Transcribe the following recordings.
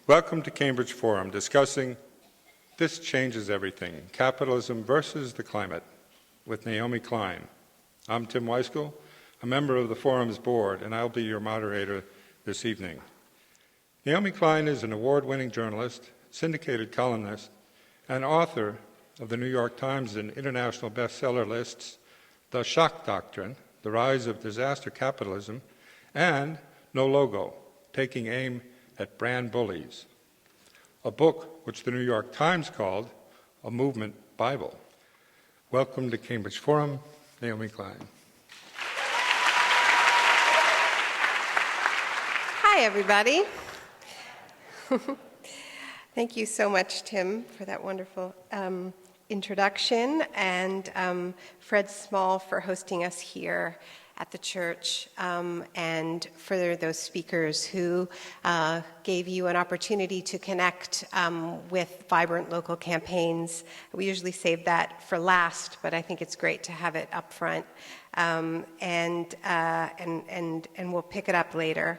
Welcome to Cambridge Forum, discussing This Changes Everything, Capitalism versus the Climate, with Naomi Klein. I'm Tim Weiskell, a member of the Forum's board, and I'll be your moderator this evening. Naomi Klein is an award-winning journalist, syndicated columnist, and author of the New York Times and international bestseller lists The Shock Doctrine, The Rise of Disaster Capitalism, and No Logo, Taking Aim at Brand Bullies, a book which the New York Times called a movement Bible. Welcome to Cambridge Forum, Naomi Klein. Hi, everybody. Thank you so much, Tim, for that wonderful introduction, and Fred Small for hosting us here at the church, and for those speakers who gave you an opportunity to connect with vibrant local campaigns. We usually save that for last, but I think it's great to have it up front, and we'll pick it up later.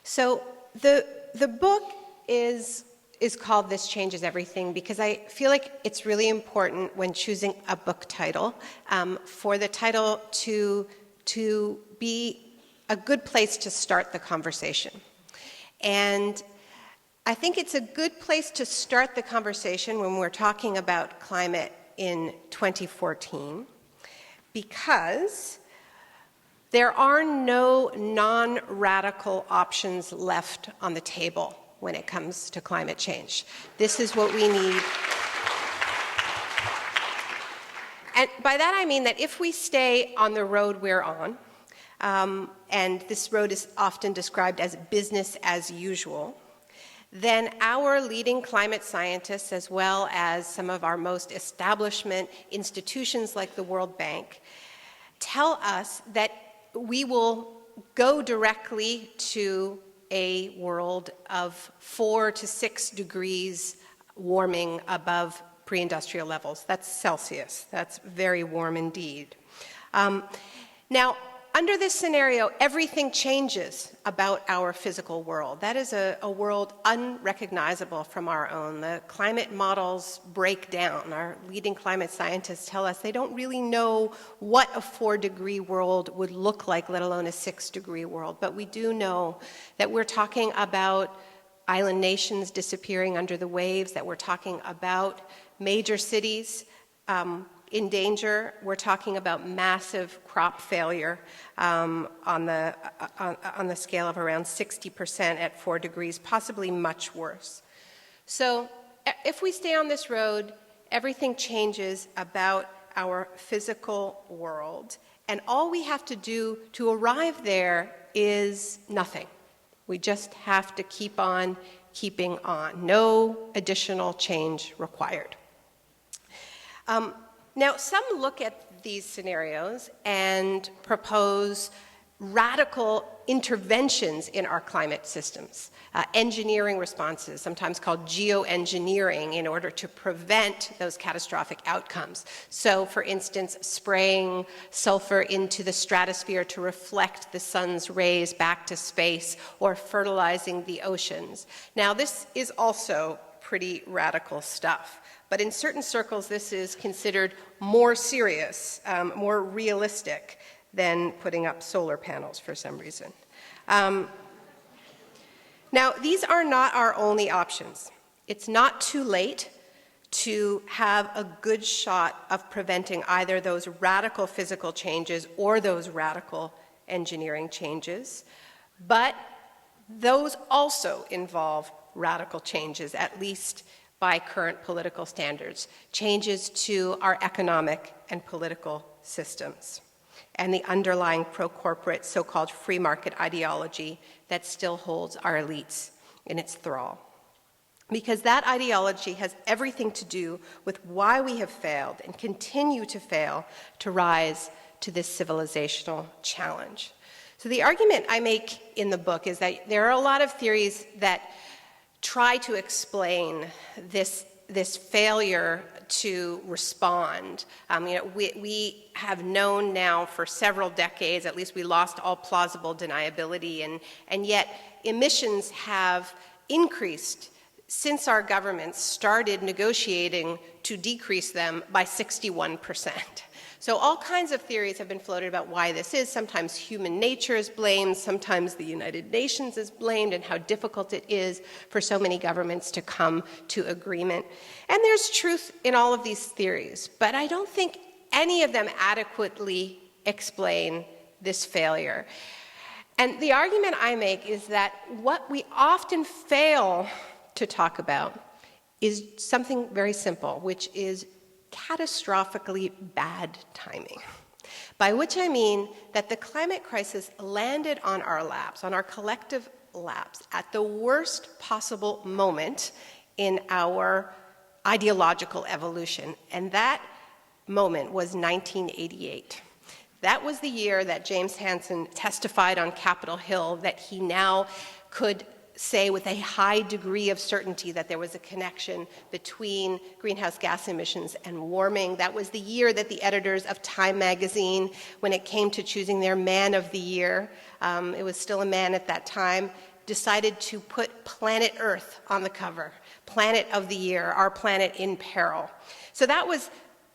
So the book is called This Changes Everything because I feel like it's really important when choosing a book title for the title to be a good place to start the conversation. And I think it's a good place to start the conversation when we're talking about climate in 2014 because there are no non-radical options left on the table when it comes to climate change. This is what we need. And by that I mean that if we stay on the road we're on, and this road is often described as business as usual, then our leading climate scientists, as well as some of our most establishment institutions like the World Bank, tell us that we will go directly to a world of 4 to 6 degrees warming above pre-industrial levels. That's Celsius. That's very warm indeed. Now, under this scenario, everything changes about our physical world. That is a world unrecognizable from our own. The climate models break down. Our leading climate scientists tell us they don't really know what a 4-degree world would look like, let alone a 6-degree world. But we do know that we're talking about island nations disappearing under the waves, that we're talking about major cities in danger. We're talking about massive crop failure on the scale of around 60% at 4 degrees, possibly much worse. So if we stay on this road, everything changes about our physical world, and all we have to do to arrive there is nothing. We just have to keep on keeping on. No additional change required. Now, some look at these scenarios and propose radical interventions in our climate systems, engineering responses, sometimes called geoengineering, in order to prevent those catastrophic outcomes. So, for instance, spraying sulfur into the stratosphere to reflect the sun's rays back to space, or fertilizing the oceans. Now, this is also pretty radical stuff. But in certain circles, this is considered more serious, more realistic than putting up solar panels for some reason. Now, these are not our only options. It's not too late to have a good shot of preventing either those radical physical changes or those radical engineering changes. But those also involve radical changes, at least by current political standards, changes to our economic and political systems, and the underlying pro-corporate so-called free market ideology that still holds our elites in its thrall. Because that ideology has everything to do with why we have failed and continue to fail to rise to this civilizational challenge. So the argument I make in the book is that there are a lot of theories that try to explain this this failure to respond. We have known now for several decades, at least we lost all plausible deniability, and yet emissions have increased since our governments started negotiating to decrease them by 61%. So all kinds of theories have been floated about why this is. Sometimes human nature is blamed, sometimes the United Nations is blamed, and how difficult it is for so many governments to come to agreement. And there's truth in all of these theories, but I don't think any of them adequately explain this failure. And the argument I make is that what we often fail to talk about is something very simple, which is catastrophically bad timing. By which I mean that the climate crisis landed on our laps, on our collective laps, at the worst possible moment in our ideological evolution. And that moment was 1988. That was the year that James Hansen testified on Capitol Hill that he now could say with a high degree of certainty that there was a connection between greenhouse gas emissions and warming. That was the year that the editors of Time magazine, when it came to choosing their man of the year, it was still a man at that time, decided to put planet Earth on the cover. Planet of the year, our planet in peril. So that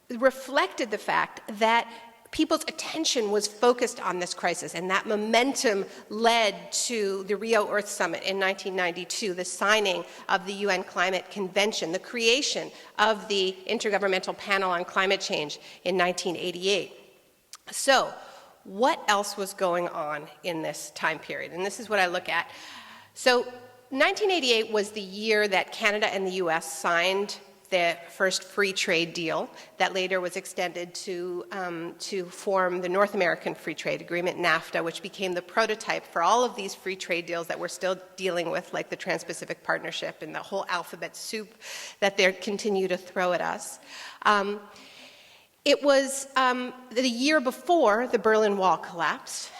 reflected the fact that people's attention was focused on this crisis, and that momentum led to the Rio Earth Summit in 1992, the signing of the UN Climate Convention, the creation of the Intergovernmental Panel on Climate Change in 1988. So, what else was going on in this time period? And this is what I look at. So, 1988 was the year that Canada and the US signed the first free trade deal that later was extended to form the North American Free Trade Agreement, NAFTA, which became the prototype for all of these free trade deals that we're still dealing with, like the Trans-Pacific Partnership and the whole alphabet soup that they continue to throw at us. It was the year before the Berlin Wall collapsed.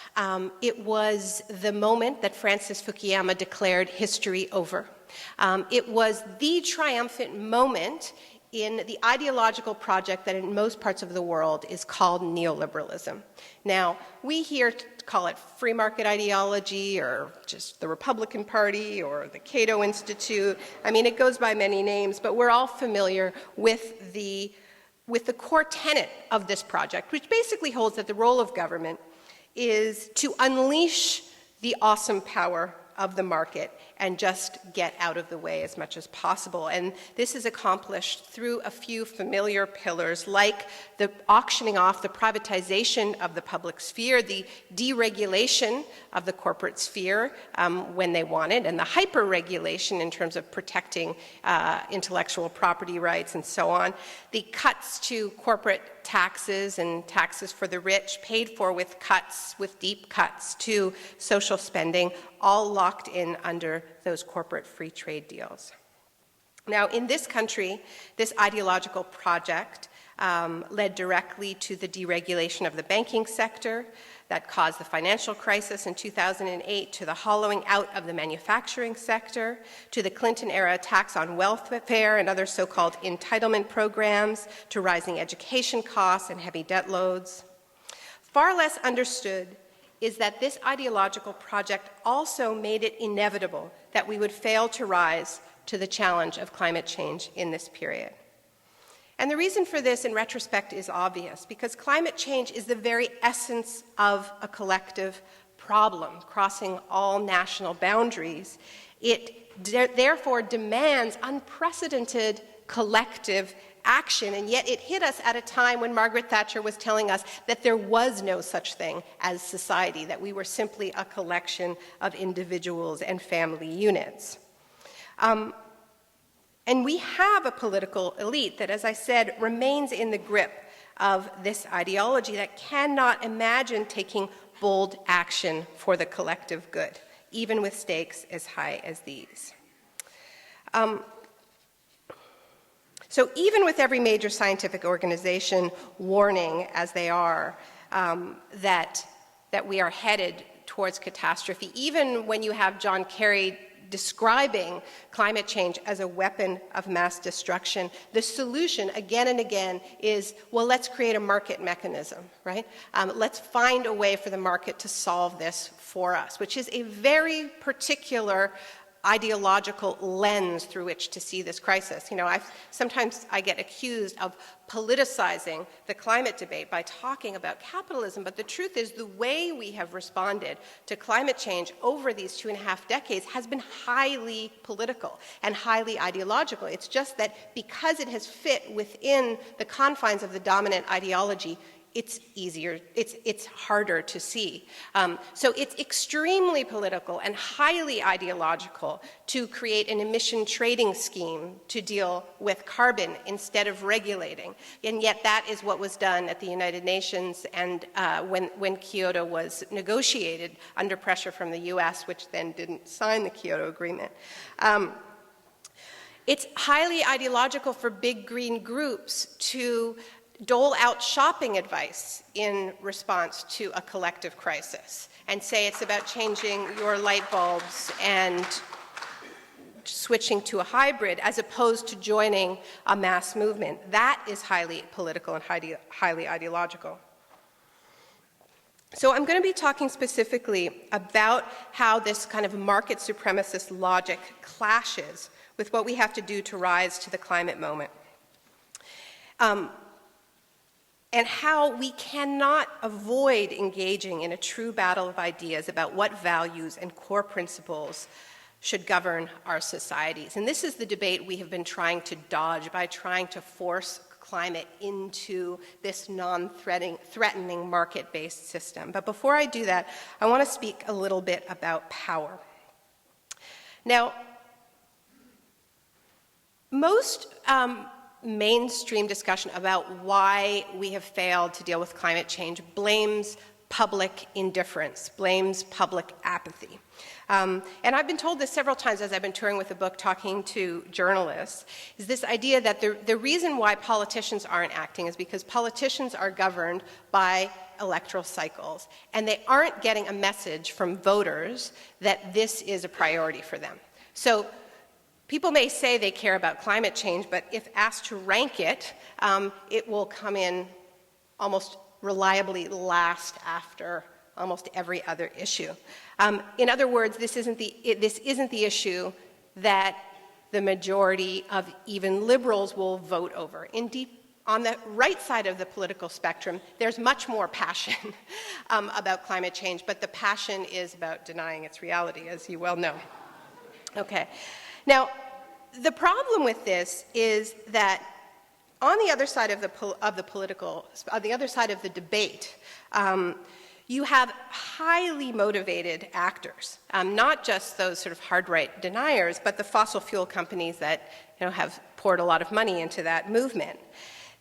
It was the moment that Francis Fukuyama declared history over. It was the triumphant moment in the ideological project that in most parts of the world is called neoliberalism. Now, we here call it free market ideology or just the Republican Party or the Cato Institute. I mean, it goes by many names, but we're all familiar with the core tenet of this project, which basically holds that the role of government is to unleash the awesome power of the market and just get out of the way as much as possible. And this is accomplished through a few familiar pillars, like the auctioning off, the privatization of the public sphere, the deregulation of the corporate sphere when they want it, and the hyper-regulation in terms of protecting intellectual property rights and so on, the cuts to corporate taxes and taxes for the rich, paid for with cuts, with deep cuts to social spending, all locked in under those corporate free trade deals. Now, in this country, this ideological project led directly to the deregulation of the banking sector that caused the financial crisis in 2008, to the hollowing out of the manufacturing sector, to the Clinton-era tax on welfare and other so-called entitlement programs, to rising education costs and heavy debt loads. Far less understood is that this ideological project also made it inevitable that we would fail to rise to the challenge of climate change in this period. And the reason for this, in retrospect, is obvious, because climate change is the very essence of a collective problem, crossing all national boundaries. It therefore demands unprecedented collective action, and yet it hit us at a time when Margaret Thatcher was telling us that there was no such thing as society, that we were simply a collection of individuals and family units. And we have a political elite that, as I said, remains in the grip of this ideology that cannot imagine taking bold action for the collective good, even with stakes as high as these. So even with every major scientific organization warning, as they are, that we are headed towards catastrophe, even when you have John Kerry describing climate change as a weapon of mass destruction, the solution again and again is, well, let's create a market mechanism, right? Let's find a way for the market to solve this for us, which is a very particular ideological lens through which to see this crisis. You know, sometimes I get accused of politicizing the climate debate by talking about capitalism, but the truth is the way we have responded to climate change over these 2.5 decades has been highly political and highly ideological. It's just that because it has fit within the confines of the dominant ideology, it's easier, it's harder to see. So it's extremely political and highly ideological to create an emission trading scheme to deal with carbon instead of regulating. And yet that is what was done at the United Nations and when Kyoto was negotiated under pressure from the US, which then didn't sign the Kyoto Agreement. It's highly ideological for big green groups to dole out shopping advice in response to a collective crisis and say it's about changing your light bulbs and switching to a hybrid as opposed to joining a mass movement. That is highly political and highly ideological. So I'm going to be talking specifically about how this kind of market supremacist logic clashes with what we have to do to rise to the climate moment. And how we cannot avoid engaging in a true battle of ideas about what values and core principles should govern our societies. And this is the debate we have been trying to dodge by trying to force climate into this non-threatening market-based system. But before I do that, I want to speak a little bit about power. Now, most mainstream discussion about why we have failed to deal with climate change blames public indifference, blames public apathy. And I've been told this several times as I've been touring with the book, talking to journalists, is this idea that the reason why politicians aren't acting is because politicians are governed by electoral cycles, and they aren't getting a message from voters that this is a priority for them. So people may say they care about climate change, but if asked to rank it, it will come in almost reliably last after almost every other issue. In other words, this isn't the issue that the majority of even liberals will vote over. Indeed, on the right side of the political spectrum, there's much more passion about climate change, but the passion is about denying its reality, as you well know. Okay. Now, the problem with this is that on the other side of the other side of the debate, you have highly motivated actors, not just those sort of hard-right deniers, but the fossil fuel companies that have poured a lot of money into that movement.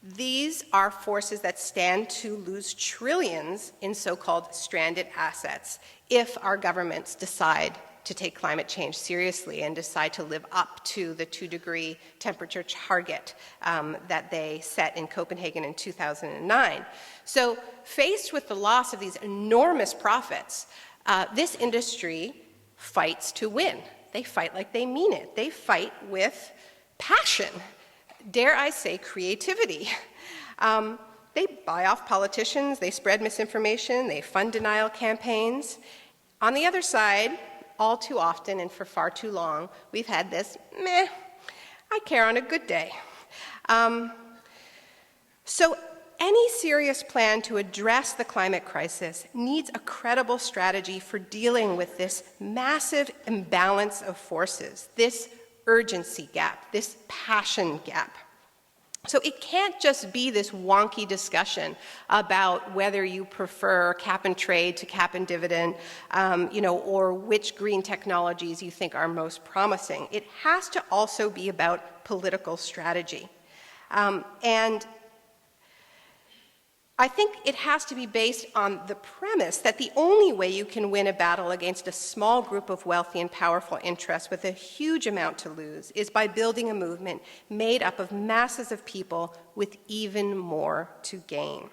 These are forces that stand to lose trillions in so-called stranded assets if our governments decide to take climate change seriously and decide to live up to the 2-degree temperature target that they set in Copenhagen in 2009. So faced with the loss of these enormous profits, this industry fights to win. They fight like they mean it. They fight with passion, dare I say creativity. They buy off politicians, they spread misinformation, they fund denial campaigns. On the other side, all too often and for far too long, we've had this, meh, I care on a good day. So any serious plan to address the climate crisis needs a credible strategy for dealing with this massive imbalance of forces, this urgency gap, this passion gap. So it can't just be this wonky discussion about whether you prefer cap and trade to cap and dividend, or which green technologies you think are most promising. It has to also be about political strategy. And I think it has to be based on the premise that the only way you can win a battle against a small group of wealthy and powerful interests with a huge amount to lose is by building a movement made up of masses of people with even more to gain.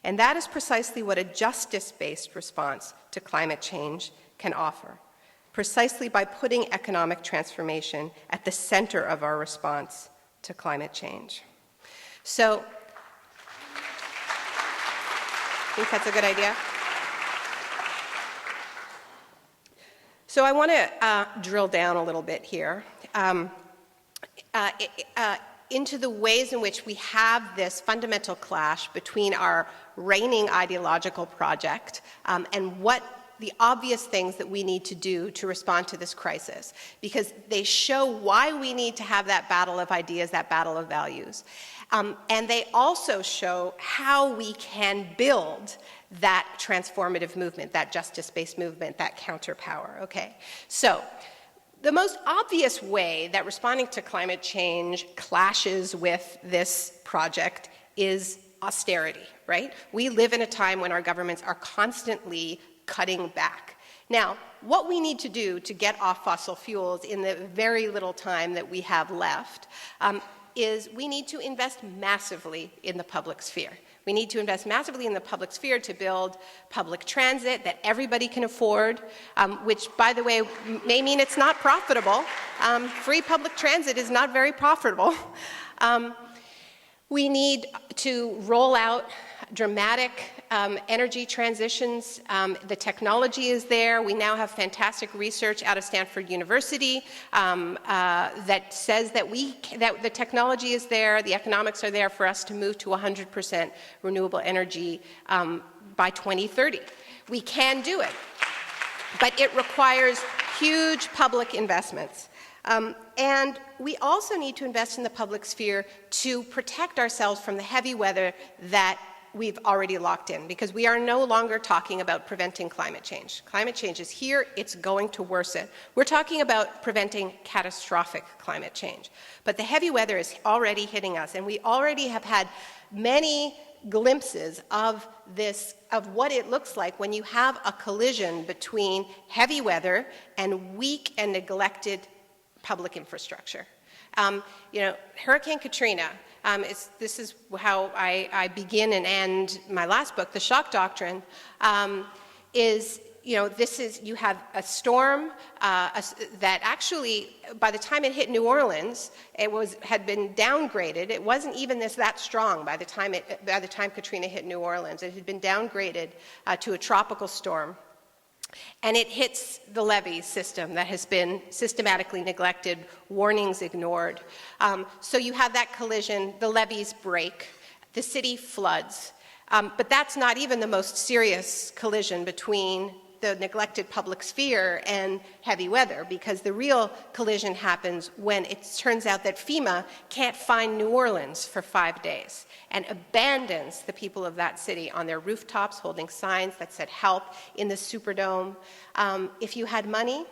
And that is precisely what a justice-based response to climate change can offer. precisely by putting economic transformation at the center of our response to climate change. So, I think that's a good idea. So I want to drill down a little bit here into the ways in which we have this fundamental clash between our reigning ideological project and what the obvious things that we need to do to respond to this crisis, because they show why we need to have that battle of ideas, that battle of values. And they also show how we can build that transformative movement, that justice-based movement, that counterpower, okay? So, the most obvious way that responding to climate change clashes with this project is austerity, right? We live in a time when our governments are constantly cutting back. Now, what we need to do to get off fossil fuels in the very little time that we have left is we need to invest massively in the public sphere. We need to invest massively in the public sphere to build public transit that everybody can afford, which, by the way, may mean it's not profitable. Free public transit is not very profitable. We need to roll out dramatic energy transitions. The technology is there. We now have fantastic research out of Stanford University that says that the technology is there, the economics are there for us to move to 100% renewable energy by 2030. We can do it, but it requires huge public investments. And we also need to invest in the public sphere to protect ourselves from the heavy weather that we've already locked in, because we are no longer talking about preventing climate change. Climate change is here, it's going to worsen. We're talking about preventing catastrophic climate change. But the heavy weather is already hitting us, and we already have had many glimpses of this, of what it looks like when you have a collision between heavy weather and weak and neglected public infrastructure. Hurricane Katrina, this is how I begin and end my last book, The Shock Doctrine, you have a storm that actually, by the time it hit New Orleans, had been downgraded. It wasn't even that strong by the time Katrina hit New Orleans. It had been downgraded to a tropical storm. And it hits the levee system that has been systematically neglected, warnings ignored. So you have that collision, the levees break, the city floods. But that's not even the most serious collision between the neglected public sphere and heavy weather, because the real collision happens when it turns out that FEMA can't find New Orleans for 5 days and abandons the people of that city on their rooftops holding signs that said help in the Superdome. If you had money,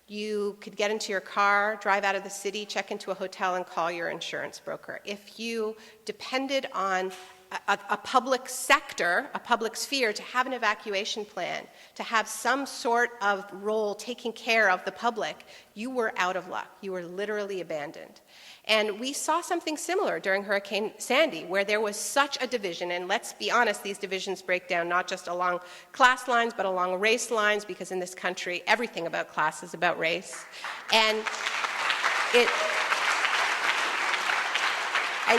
you could get into your car, drive out of the city, check into a hotel, and call your insurance broker. If you depended on a public sector, a public sphere, to have an evacuation plan, to have some sort of role taking care of the public, you were out of luck. You were literally abandoned. And we saw something similar during Hurricane Sandy, where there was such a division, and let's be honest, these divisions break down not just along class lines, but along race lines, because in this country, everything about class is about race. And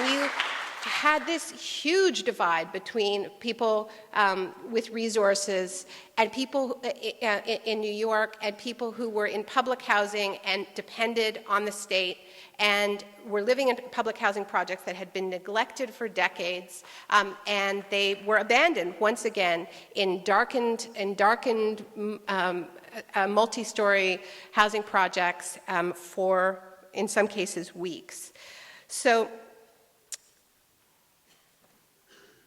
you had this huge divide between people with resources and people in New York and people who were in public housing and depended on the state and were living in public housing projects that had been neglected for decades, and they were abandoned once again in darkened multi-story housing projects for, in some cases, weeks. So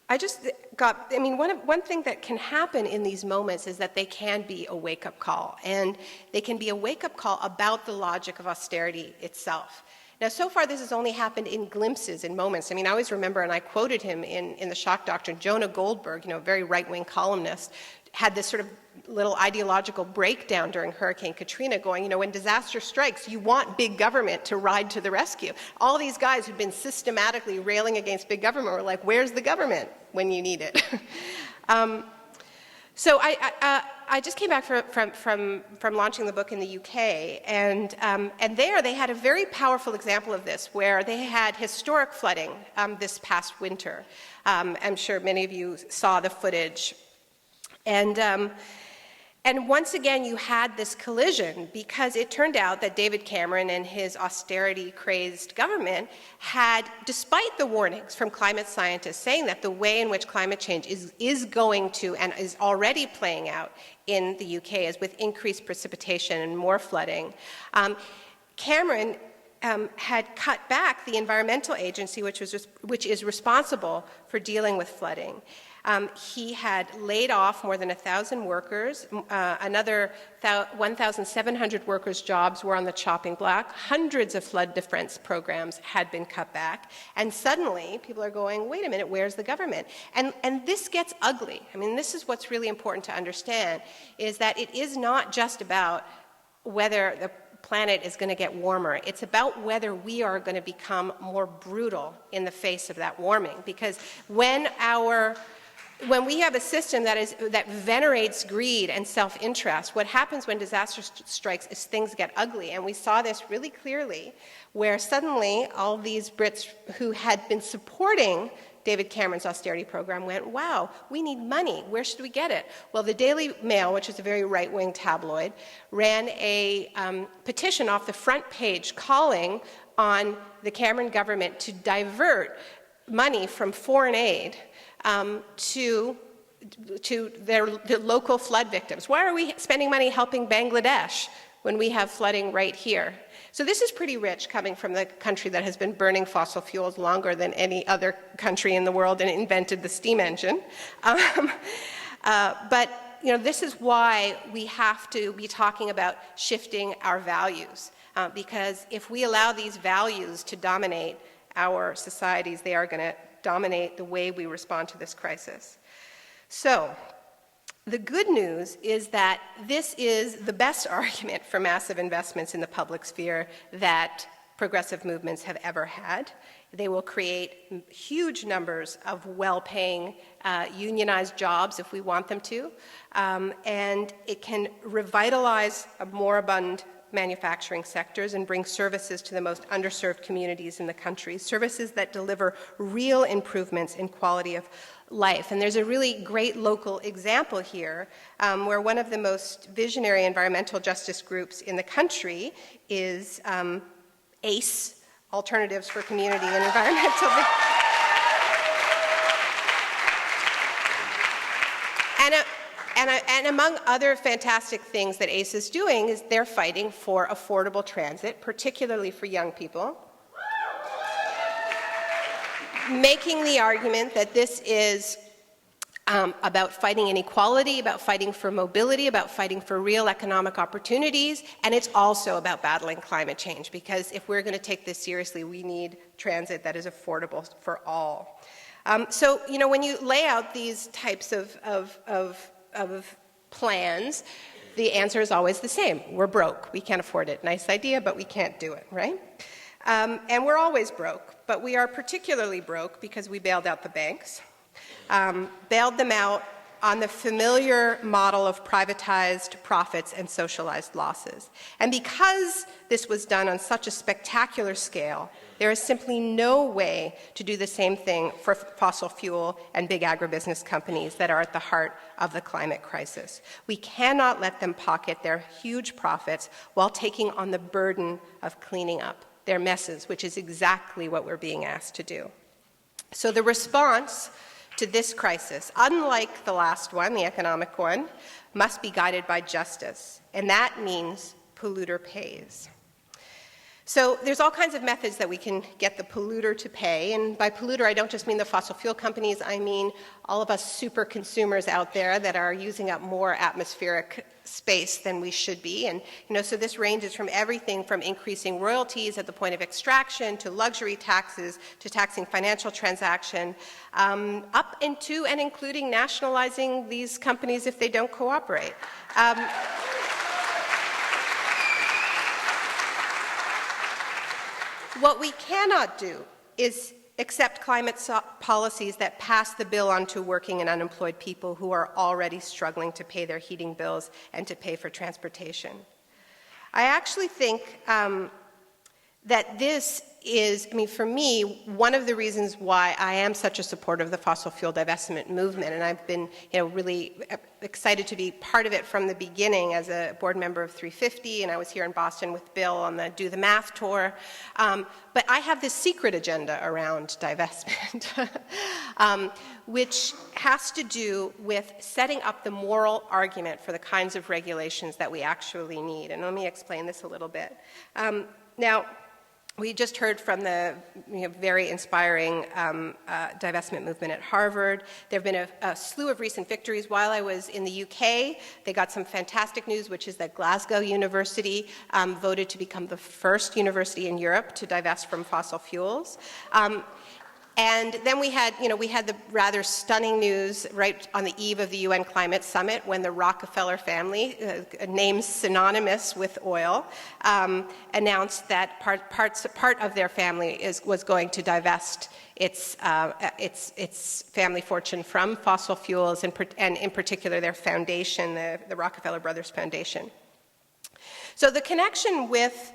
one thing that can happen in these moments is that they can be a wake-up call, and they can be a wake-up call about the logic of austerity itself. Now, so far, this has only happened in glimpses, in moments. I always remember, and I quoted him in The Shock Doctrine, Jonah Goldberg, a very right-wing columnist, had this sort of little ideological breakdown during Hurricane Katrina going, when disaster strikes, you want big government to ride to the rescue. All these guys who'd been systematically railing against big government were like, where's the government when you need it? So I just came back from launching the book in the UK, and there they had a very powerful example of this, where they had historic flooding this past winter. I'm sure many of you saw the footage. And once again, you had this collision because it turned out that David Cameron and his austerity-crazed government had, despite the warnings from climate scientists saying that the way in which climate change is going to and is already playing out in the UK is with increased precipitation and more flooding, Cameron had cut back the environmental agency which is responsible for dealing with flooding. He had laid off more than 1,000 workers. Another 1,700 workers' jobs were on the chopping block. Hundreds of flood defense programs had been cut back. And suddenly, people are going, wait a minute, where's the government? And this gets ugly. I mean, this is what's really important to understand, is that it is not just about whether the planet is going to get warmer. It's about whether we are going to become more brutal in the face of that warming. Because when we have a system that venerates greed and self-interest, what happens when disaster strikes is things get ugly. And we saw this really clearly, where suddenly all these Brits who had been supporting David Cameron's austerity program went, wow, we need money. Where should we get it? Well, the Daily Mail, which is a very right-wing tabloid, ran a petition off the front page calling on the Cameron government to divert money from foreign aid to the local flood victims. Why are we spending money helping Bangladesh when we have flooding right here? So this is pretty rich, coming from the country that has been burning fossil fuels longer than any other country in the world and invented the steam engine. But this is why we have to be talking about shifting our values, because if we allow these values to dominate our societies, they are going to dominate the way we respond to this crisis. So the good news is that this is the best argument for massive investments in the public sphere that progressive movements have ever had. They will create huge numbers of well-paying unionized jobs if we want them to, and it can revitalize a moribund manufacturing sectors and bring services to the most underserved communities in the country, services that deliver real improvements in quality of life. And there's a really great local example here where one of the most visionary environmental justice groups in the country is ACE, Alternatives for Community and Environmental. And among other fantastic things that ACE is doing is they're fighting for affordable transit, particularly for young people, making the argument that this is about fighting inequality, about fighting for mobility, about fighting for real economic opportunities, and it's also about battling climate change, because if we're going to take this seriously, we need transit that is affordable for all. So, when you lay out these types of plans, the answer is always the same. We're broke. We can't afford it. Nice idea, but we can't do it, right? And we're always broke, but we are particularly broke because we bailed out the banks, bailed them out on the familiar model of privatized profits and socialized losses. And because this was done on such a spectacular scale, there is simply no way to do the same thing for fossil fuel and big agribusiness companies that are at the heart of the climate crisis. We cannot let them pocket their huge profits while taking on the burden of cleaning up their messes, which is exactly what we're being asked to do. So the response to this crisis, unlike the last one, the economic one, must be guided by justice, and that means polluter pays. So there's all kinds of methods that we can get the polluter to pay, and by polluter I don't just mean the fossil fuel companies, I mean all of us super consumers out there that are using up more atmospheric space than we should be. And so this ranges from everything from increasing royalties at the point of extraction to luxury taxes to taxing financial transaction, up into and including nationalizing these companies if they don't cooperate. What we cannot do is accept climate policies that pass the bill on to working and unemployed people who are already struggling to pay their heating bills and to pay for transportation. I actually think that this is, I mean, for me, one of the reasons why I am such a supporter of the fossil fuel divestment movement, and I've been, really excited to be part of it from the beginning as a board member of 350, and I was here in Boston with Bill on the Do the Math tour. But I have this secret agenda around divestment, which has to do with setting up the moral argument for the kinds of regulations that we actually need. And let me explain this a little bit. Now, we just heard from the very inspiring divestment movement at Harvard. There have been a slew of recent victories. While I was in the UK, they got some fantastic news, which is that Glasgow University voted to become the first university in Europe to divest from fossil fuels. And then we had the rather stunning news right on the eve of the UN Climate Summit when the Rockefeller family, names synonymous with oil, announced that part of their family was going to divest its family fortune from fossil fuels, and in particular their foundation, the Rockefeller Brothers Foundation. So the connection with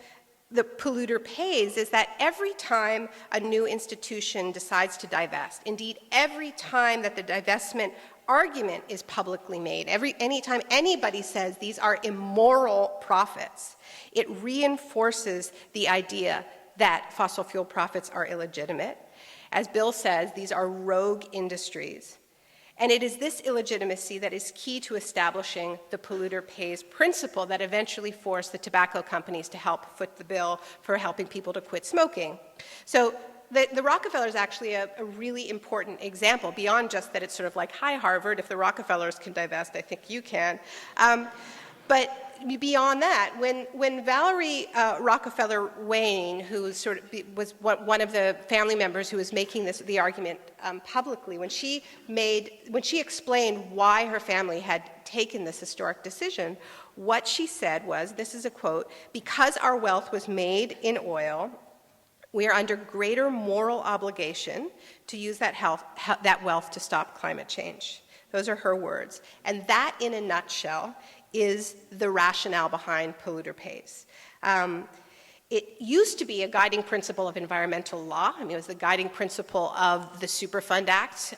the polluter pays is that every time a new institution decides to divest, indeed every time that the divestment argument is publicly made, anytime anybody says these are immoral profits, it reinforces the idea that fossil fuel profits are illegitimate. As Bill says, these are rogue industries. And it is this illegitimacy that is key to establishing the polluter pays principle that eventually forced the tobacco companies to help foot the bill for helping people to quit smoking. So the Rockefeller is actually a really important example, beyond just that it's sort of like, hi, Harvard, if the Rockefellers can divest, I think you can. But beyond that, when Valerie Rockefeller Wayne, who was one of the family members who was making the argument publicly, when she explained why her family had taken this historic decision, what she said was, this is a quote, "Because our wealth was made in oil, we are under greater moral obligation to use that wealth to stop climate change." Those are her words. And that, in a nutshell, is the rationale behind polluter pays. It used to be a guiding principle of environmental law. I mean, it was the guiding principle of the Superfund Act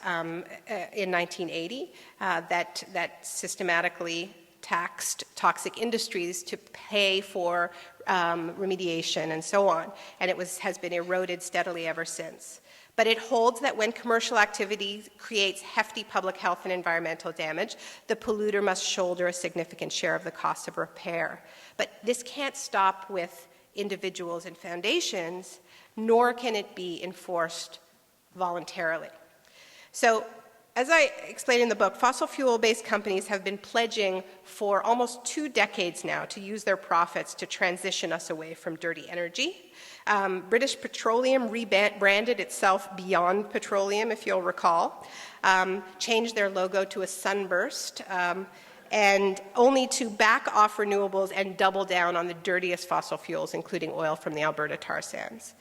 in 1980 that systematically taxed toxic industries to pay for remediation and so on. And it has been eroded steadily ever since. But it holds that when commercial activity creates hefty public health and environmental damage, the polluter must shoulder a significant share of the cost of repair. But this can't stop with individuals and foundations, nor can it be enforced voluntarily. So, as I explained in the book, fossil fuel-based companies have been pledging for almost 2 decades now to use their profits to transition us away from dirty energy. British Petroleum rebranded itself Beyond Petroleum, if you'll recall, changed their logo to a sunburst, and only to back off renewables and double down on the dirtiest fossil fuels, including oil from the Alberta tar sands.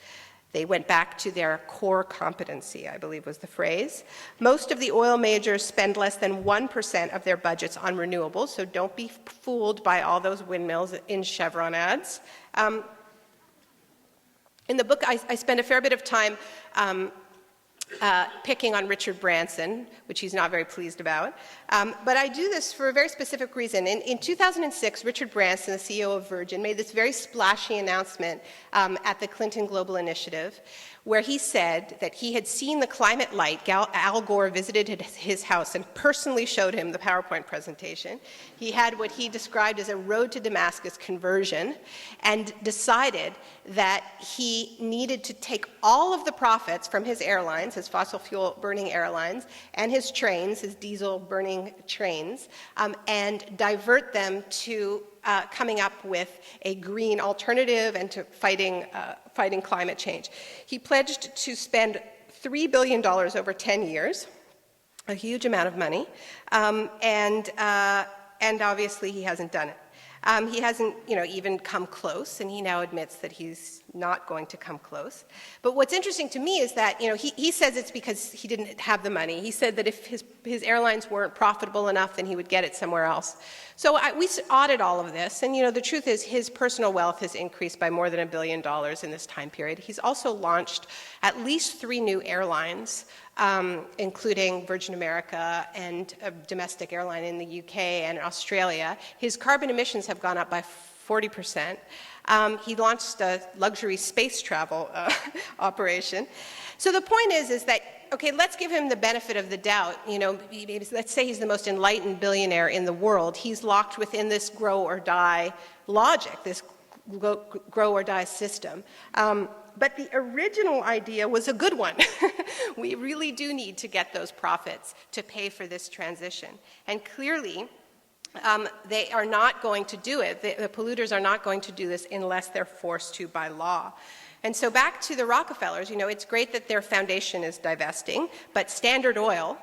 They went back to their core competency, I believe was the phrase. Most of the oil majors spend less than 1% of their budgets on renewables, so don't be fooled by all those windmills in Chevron ads. In the book, I spend a fair bit of time picking on Richard Branson, which he's not very pleased about. But I do this for a very specific reason. In 2006, Richard Branson, the CEO of Virgin, made this very splashy announcement at the Clinton Global Initiative, where he said that he had seen the climate light. Al Gore visited his house and personally showed him the PowerPoint presentation. He had what he described as a road to Damascus conversion and decided that he needed to take all of the profits from his airlines, his fossil fuel burning airlines, and his trains, his diesel burning trains, and divert them to coming up with a green alternative and to fighting climate change. He pledged to spend $3 billion over 10 years, a huge amount of money, and obviously he hasn't done it. He hasn't, even come close, and he now admits that he's not going to come close. But what's interesting to me is that, he says it's because he didn't have the money. He said that if his airlines weren't profitable enough, then he would get it somewhere else. So we audit all of this, and, the truth is his personal wealth has increased by more than $1 billion in this time period. He's also launched at least 3 new airlines, including Virgin America and a domestic airline in the UK and Australia. His carbon emissions have gone up by 40%. He launched a luxury space travel operation. So the point is that, okay, let's give him the benefit of the doubt. Let's say he's the most enlightened billionaire in the world. He's locked within this grow or die logic, this grow or die system. But the original idea was a good one. We really do need to get those profits to pay for this transition. And clearly, they are not going to do it. The polluters are not going to do this unless they're forced to by law. And so back to the Rockefellers, it's great that their foundation is divesting, but Standard Oil,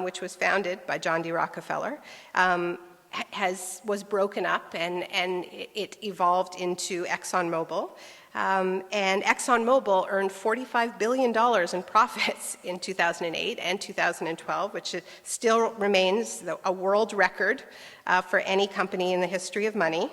which was founded by John D. Rockefeller, was broken up and it evolved into ExxonMobil. And ExxonMobil earned $45 billion in profits in 2008 and 2012, which still remains a world record for any company in the history of money.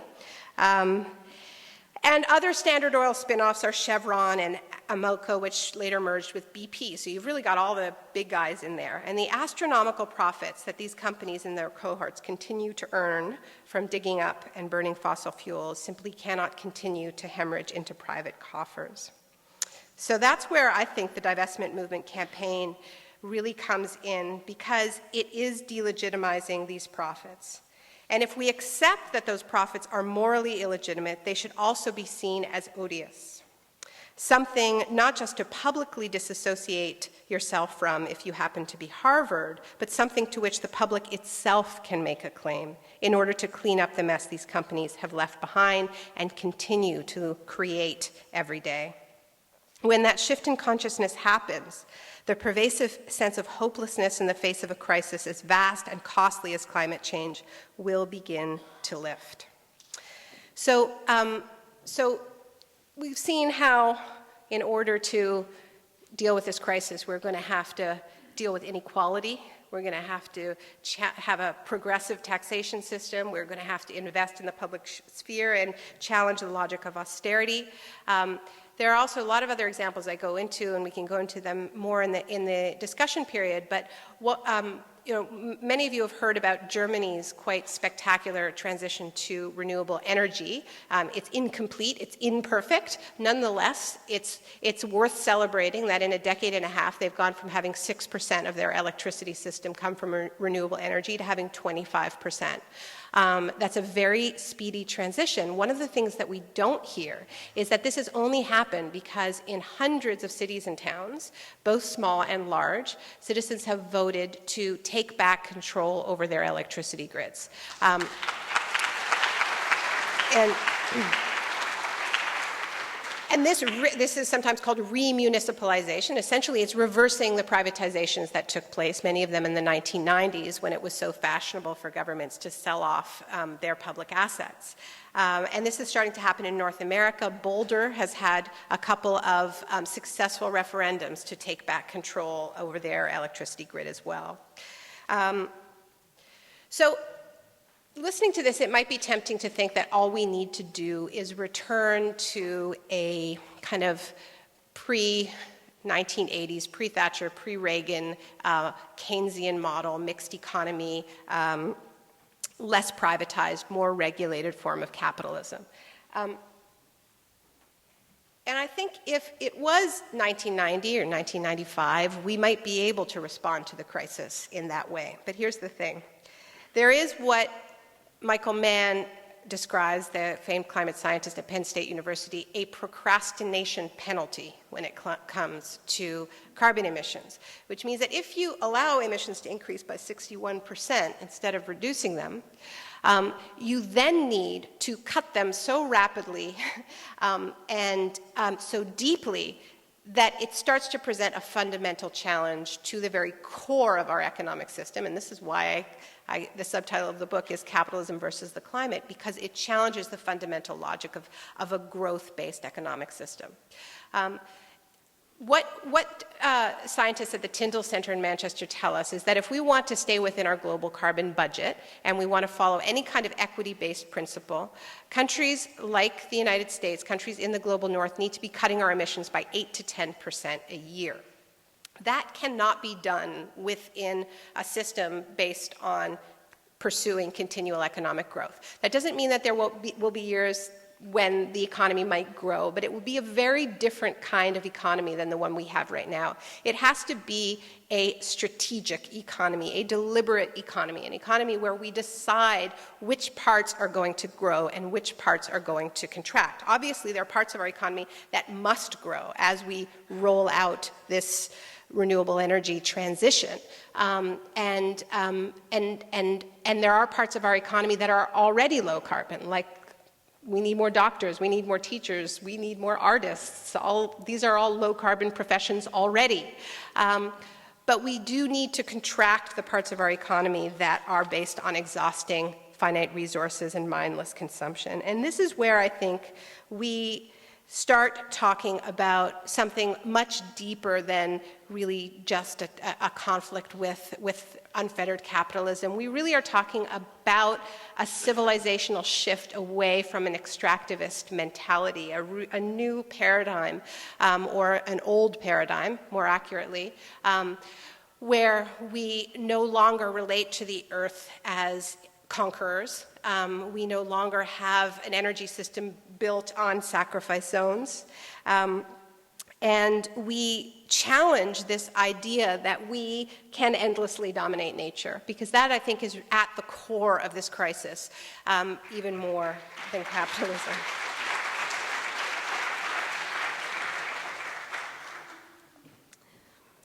And other Standard Oil spin-offs are Chevron and Amoco, which later merged with BP. So you've really got all the big guys in there. And the astronomical profits that these companies and their cohorts continue to earn from digging up and burning fossil fuels simply cannot continue to hemorrhage into private coffers. So that's where I think the divestment movement campaign really comes in, because it is delegitimizing these profits. And if we accept that those profits are morally illegitimate, they should also be seen as odious. Something not just to publicly disassociate yourself from if you happen to be Harvard, but something to which the public itself can make a claim in order to clean up the mess these companies have left behind and continue to create every day. When that shift in consciousness happens, the pervasive sense of hopelessness in the face of a crisis as vast and costly as climate change will begin to lift. So we've seen how, in order to deal with this crisis, we're going to have to deal with inequality. We're going to have to have a progressive taxation system. We're going to have to invest in the public sphere and challenge the logic of austerity. There are also a lot of other examples I go into, and we can go into them more in the discussion period. But what, many of you have heard about Germany's quite spectacular transition to renewable energy. It's incomplete, it's imperfect. Nonetheless, it's worth celebrating that in a decade and a half, they've gone from having 6% of their electricity system come from renewable energy to having 25%. That's a very speedy transition. One of the things that we don't hear is that this has only happened because in hundreds of cities and towns, both small and large, citizens have voted to take back control over their electricity grids. And this is sometimes called remunicipalization. Essentially, it's reversing the privatizations that took place, many of them in the 1990s, when it was so fashionable for governments to sell off their public assets. And this is starting to happen in North America. Boulder has had a couple of successful referendums to take back control over their electricity grid as well. So listening to this, it might be tempting to think that all we need to do is return to a kind of pre-1980s, pre-Thatcher, pre-Reagan Keynesian model, mixed economy, less privatized, more regulated form of capitalism. And I think if it was 1990 or 1995, we might be able to respond to the crisis in that way. But here's the thing. There is what Michael Mann describes, the famed climate scientist at Penn State University, a procrastination penalty when it comes to carbon emissions, which means that if you allow emissions to increase by 61% instead of reducing them, you then need to cut them so rapidly and so deeply that it starts to present a fundamental challenge to the very core of our economic system, and this is why the subtitle of the book is Capitalism versus the Climate, because it challenges the fundamental logic of a growth-based economic system. What scientists at the Tyndall Center in Manchester tell us is that if we want to stay within our global carbon budget and we want to follow any kind of equity-based principle, countries like the United States, countries in the global north, need to be cutting our emissions by 8 to 10% a year. That cannot be done within a system based on pursuing continual economic growth. That doesn't mean that there will be years when the economy might grow, but it will be a very different kind of economy than the one we have right now. It has to be a strategic economy, a deliberate economy, an economy where we decide which parts are going to grow and which parts are going to contract. Obviously, there are parts of our economy that must grow as we roll out this renewable energy transition. And there are parts of our economy that are already low carbon, like we need more doctors, we need more teachers, we need more artists. These are all low-carbon professions already. But we do need to contract the parts of our economy that are based on exhausting finite resources and mindless consumption. And this is where I think we start talking about something much deeper than really just a conflict with unfettered capitalism. We really are talking about a civilizational shift away from an extractivist mentality, a new paradigm, or an old paradigm, more accurately, where we no longer relate to the earth as conquerors. We no longer have an energy system built on sacrifice zones. And we challenge this idea that we can endlessly dominate nature, because that, I think, is at the core of this crisis, even more than capitalism.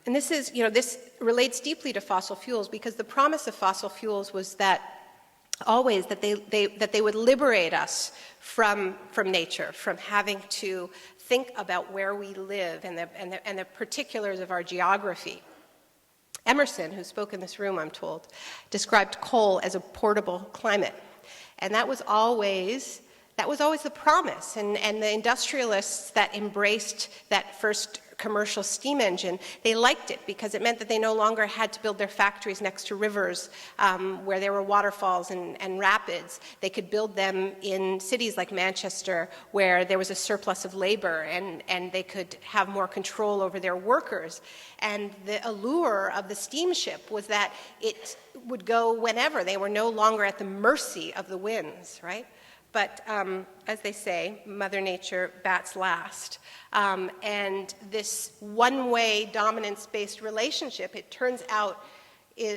And this relates deeply to fossil fuels, because the promise of fossil fuels was that always that they would liberate us from nature, from having to think about where we live and the particulars of our geography. Emerson, who spoke in this room, I'm told, described coal as a portable climate. And that was always the promise. And the industrialists that embraced that first commercial steam engine, they liked it because it meant that they no longer had to build their factories next to rivers where there were waterfalls and rapids. They could build them in cities like Manchester where there was a surplus of labor, and they could have more control over their workers. And the allure of the steamship was that it would go whenever. They were no longer at the mercy of the winds, right? But as they say, Mother Nature bats last. And this one-way dominance-based relationship, it turns out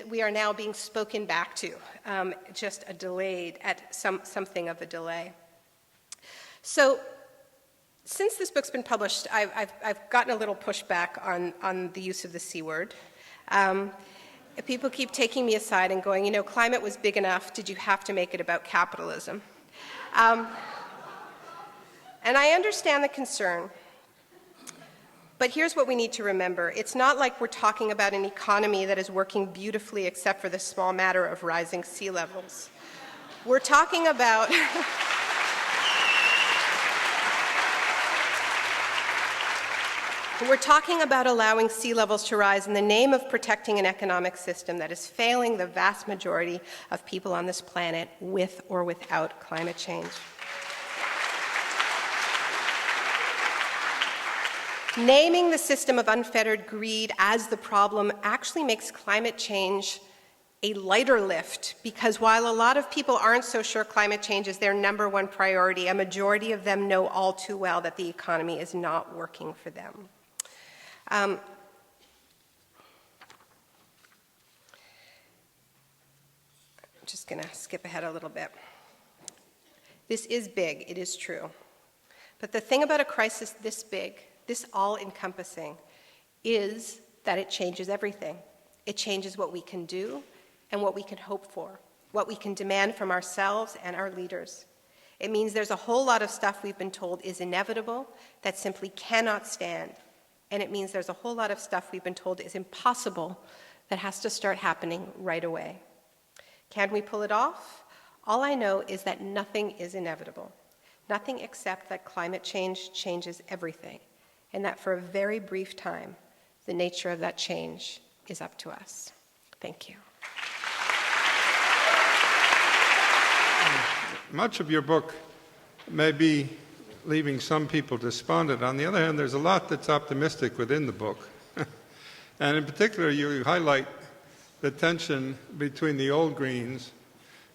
we are now being spoken back to, just something of a delay. So since this book's been published, I've gotten a little pushback on the use of the C word. People keep taking me aside and going, climate was big enough, did you have to make it about capitalism? And I understand the concern, but here's what we need to remember. It's not like we're talking about an economy that is working beautifully except for the small matter of rising sea levels. We're talking about allowing sea levels to rise in the name of protecting an economic system that is failing the vast majority of people on this planet with or without climate change. Naming the system of unfettered greed as the problem actually makes climate change a lighter lift, because while a lot of people aren't so sure climate change is their number one priority, a majority of them know all too well that the economy is not working for them. I'm just going to skip ahead a little bit. This is big, it is true. But the thing about a crisis this big, this all-encompassing, is that it changes everything. It changes what we can do and what we can hope for, what we can demand from ourselves and our leaders. It means there's a whole lot of stuff we've been told is inevitable that simply cannot stand. And it means there's a whole lot of stuff we've been told is impossible that has to start happening right away. Can we pull it off? All I know is that nothing is inevitable. Nothing except that climate change changes everything, and that for a very brief time, the nature of that change is up to us. Thank you. Much of your book may be leaving some people despondent. On the other hand, there's a lot that's optimistic within the book. And in particular, you highlight the tension between the old Greens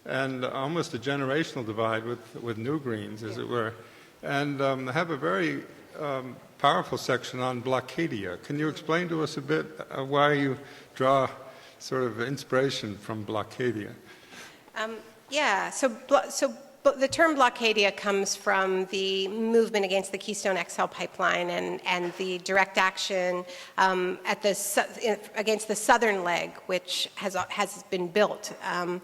and almost a generational divide with new Greens, as it were, and have a very powerful section on Blockadia. Can you explain to us a bit why you draw sort of inspiration from Blockadia? But the term Blockadia comes from the movement against the Keystone XL pipeline and the direct action against the southern leg, which has been built. I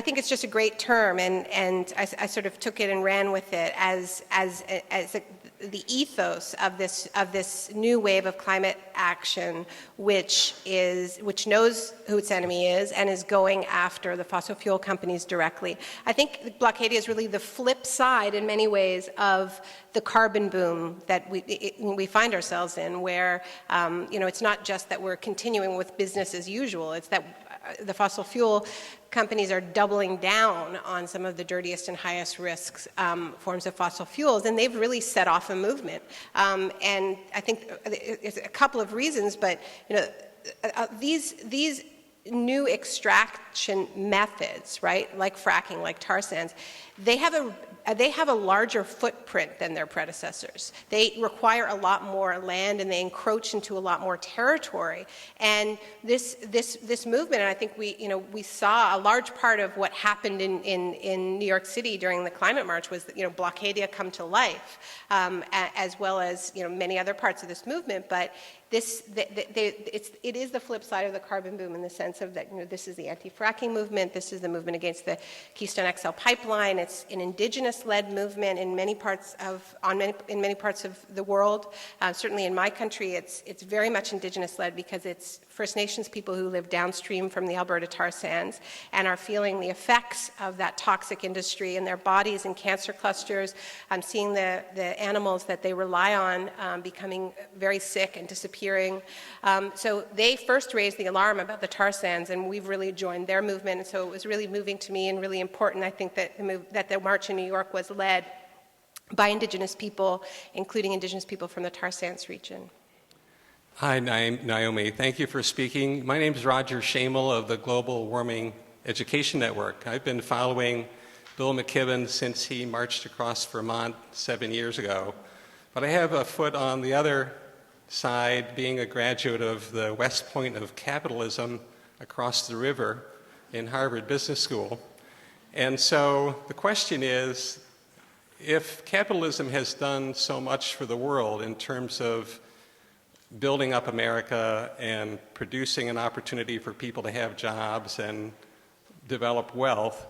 think it's just a great term, and I sort of took it and ran with it as the ethos of this new wave of climate action, which knows who its enemy is and is going after the fossil fuel companies directly. I think Blockadia is really the flip side, in many ways, of the carbon boom that we find ourselves in, where it's not just that we're continuing with business as usual; it's that the fossil fuel companies are doubling down on some of the dirtiest and highest risks forms of fossil fuels, and they've really set off a movement. And I think it's a couple of reasons, but these new extraction methods, right, like fracking, like tar sands, they have a larger footprint than their predecessors. They require a lot more land, and they encroach into a lot more territory. And this movement, and I think we saw a large part of what happened in New York City during the climate march was Blockadia come to life, as well as many other parts of this movement. But it is the flip side of the carbon boom, in the sense of that this is the anti-fracking movement. This is the movement against the Keystone XL pipeline. It's an indigenous-led movement in many parts of the world. Certainly in my country, it's very much indigenous-led, because it's First Nations people who live downstream from the Alberta tar sands and are feeling the effects of that toxic industry in their bodies and cancer clusters. I'm seeing the animals that they rely on becoming very sick and disappearing. So they first raised the alarm about the tar sands, and we've really joined their movement. And so it was really moving to me and really important, I think, that the march in New York was led by Indigenous people, including Indigenous people from the tar sands region. Hi, Naomi. Thank you for speaking. My name is Roger Shamel of the Global Warming Education Network. I've been following Bill McKibben since he marched across Vermont 7 years ago. But I have a foot on the other side, being a graduate of the West Point of Capitalism across the river in Harvard Business School. And so the question is, if capitalism has done so much for the world in terms of building up America and producing an opportunity for people to have jobs and develop wealth,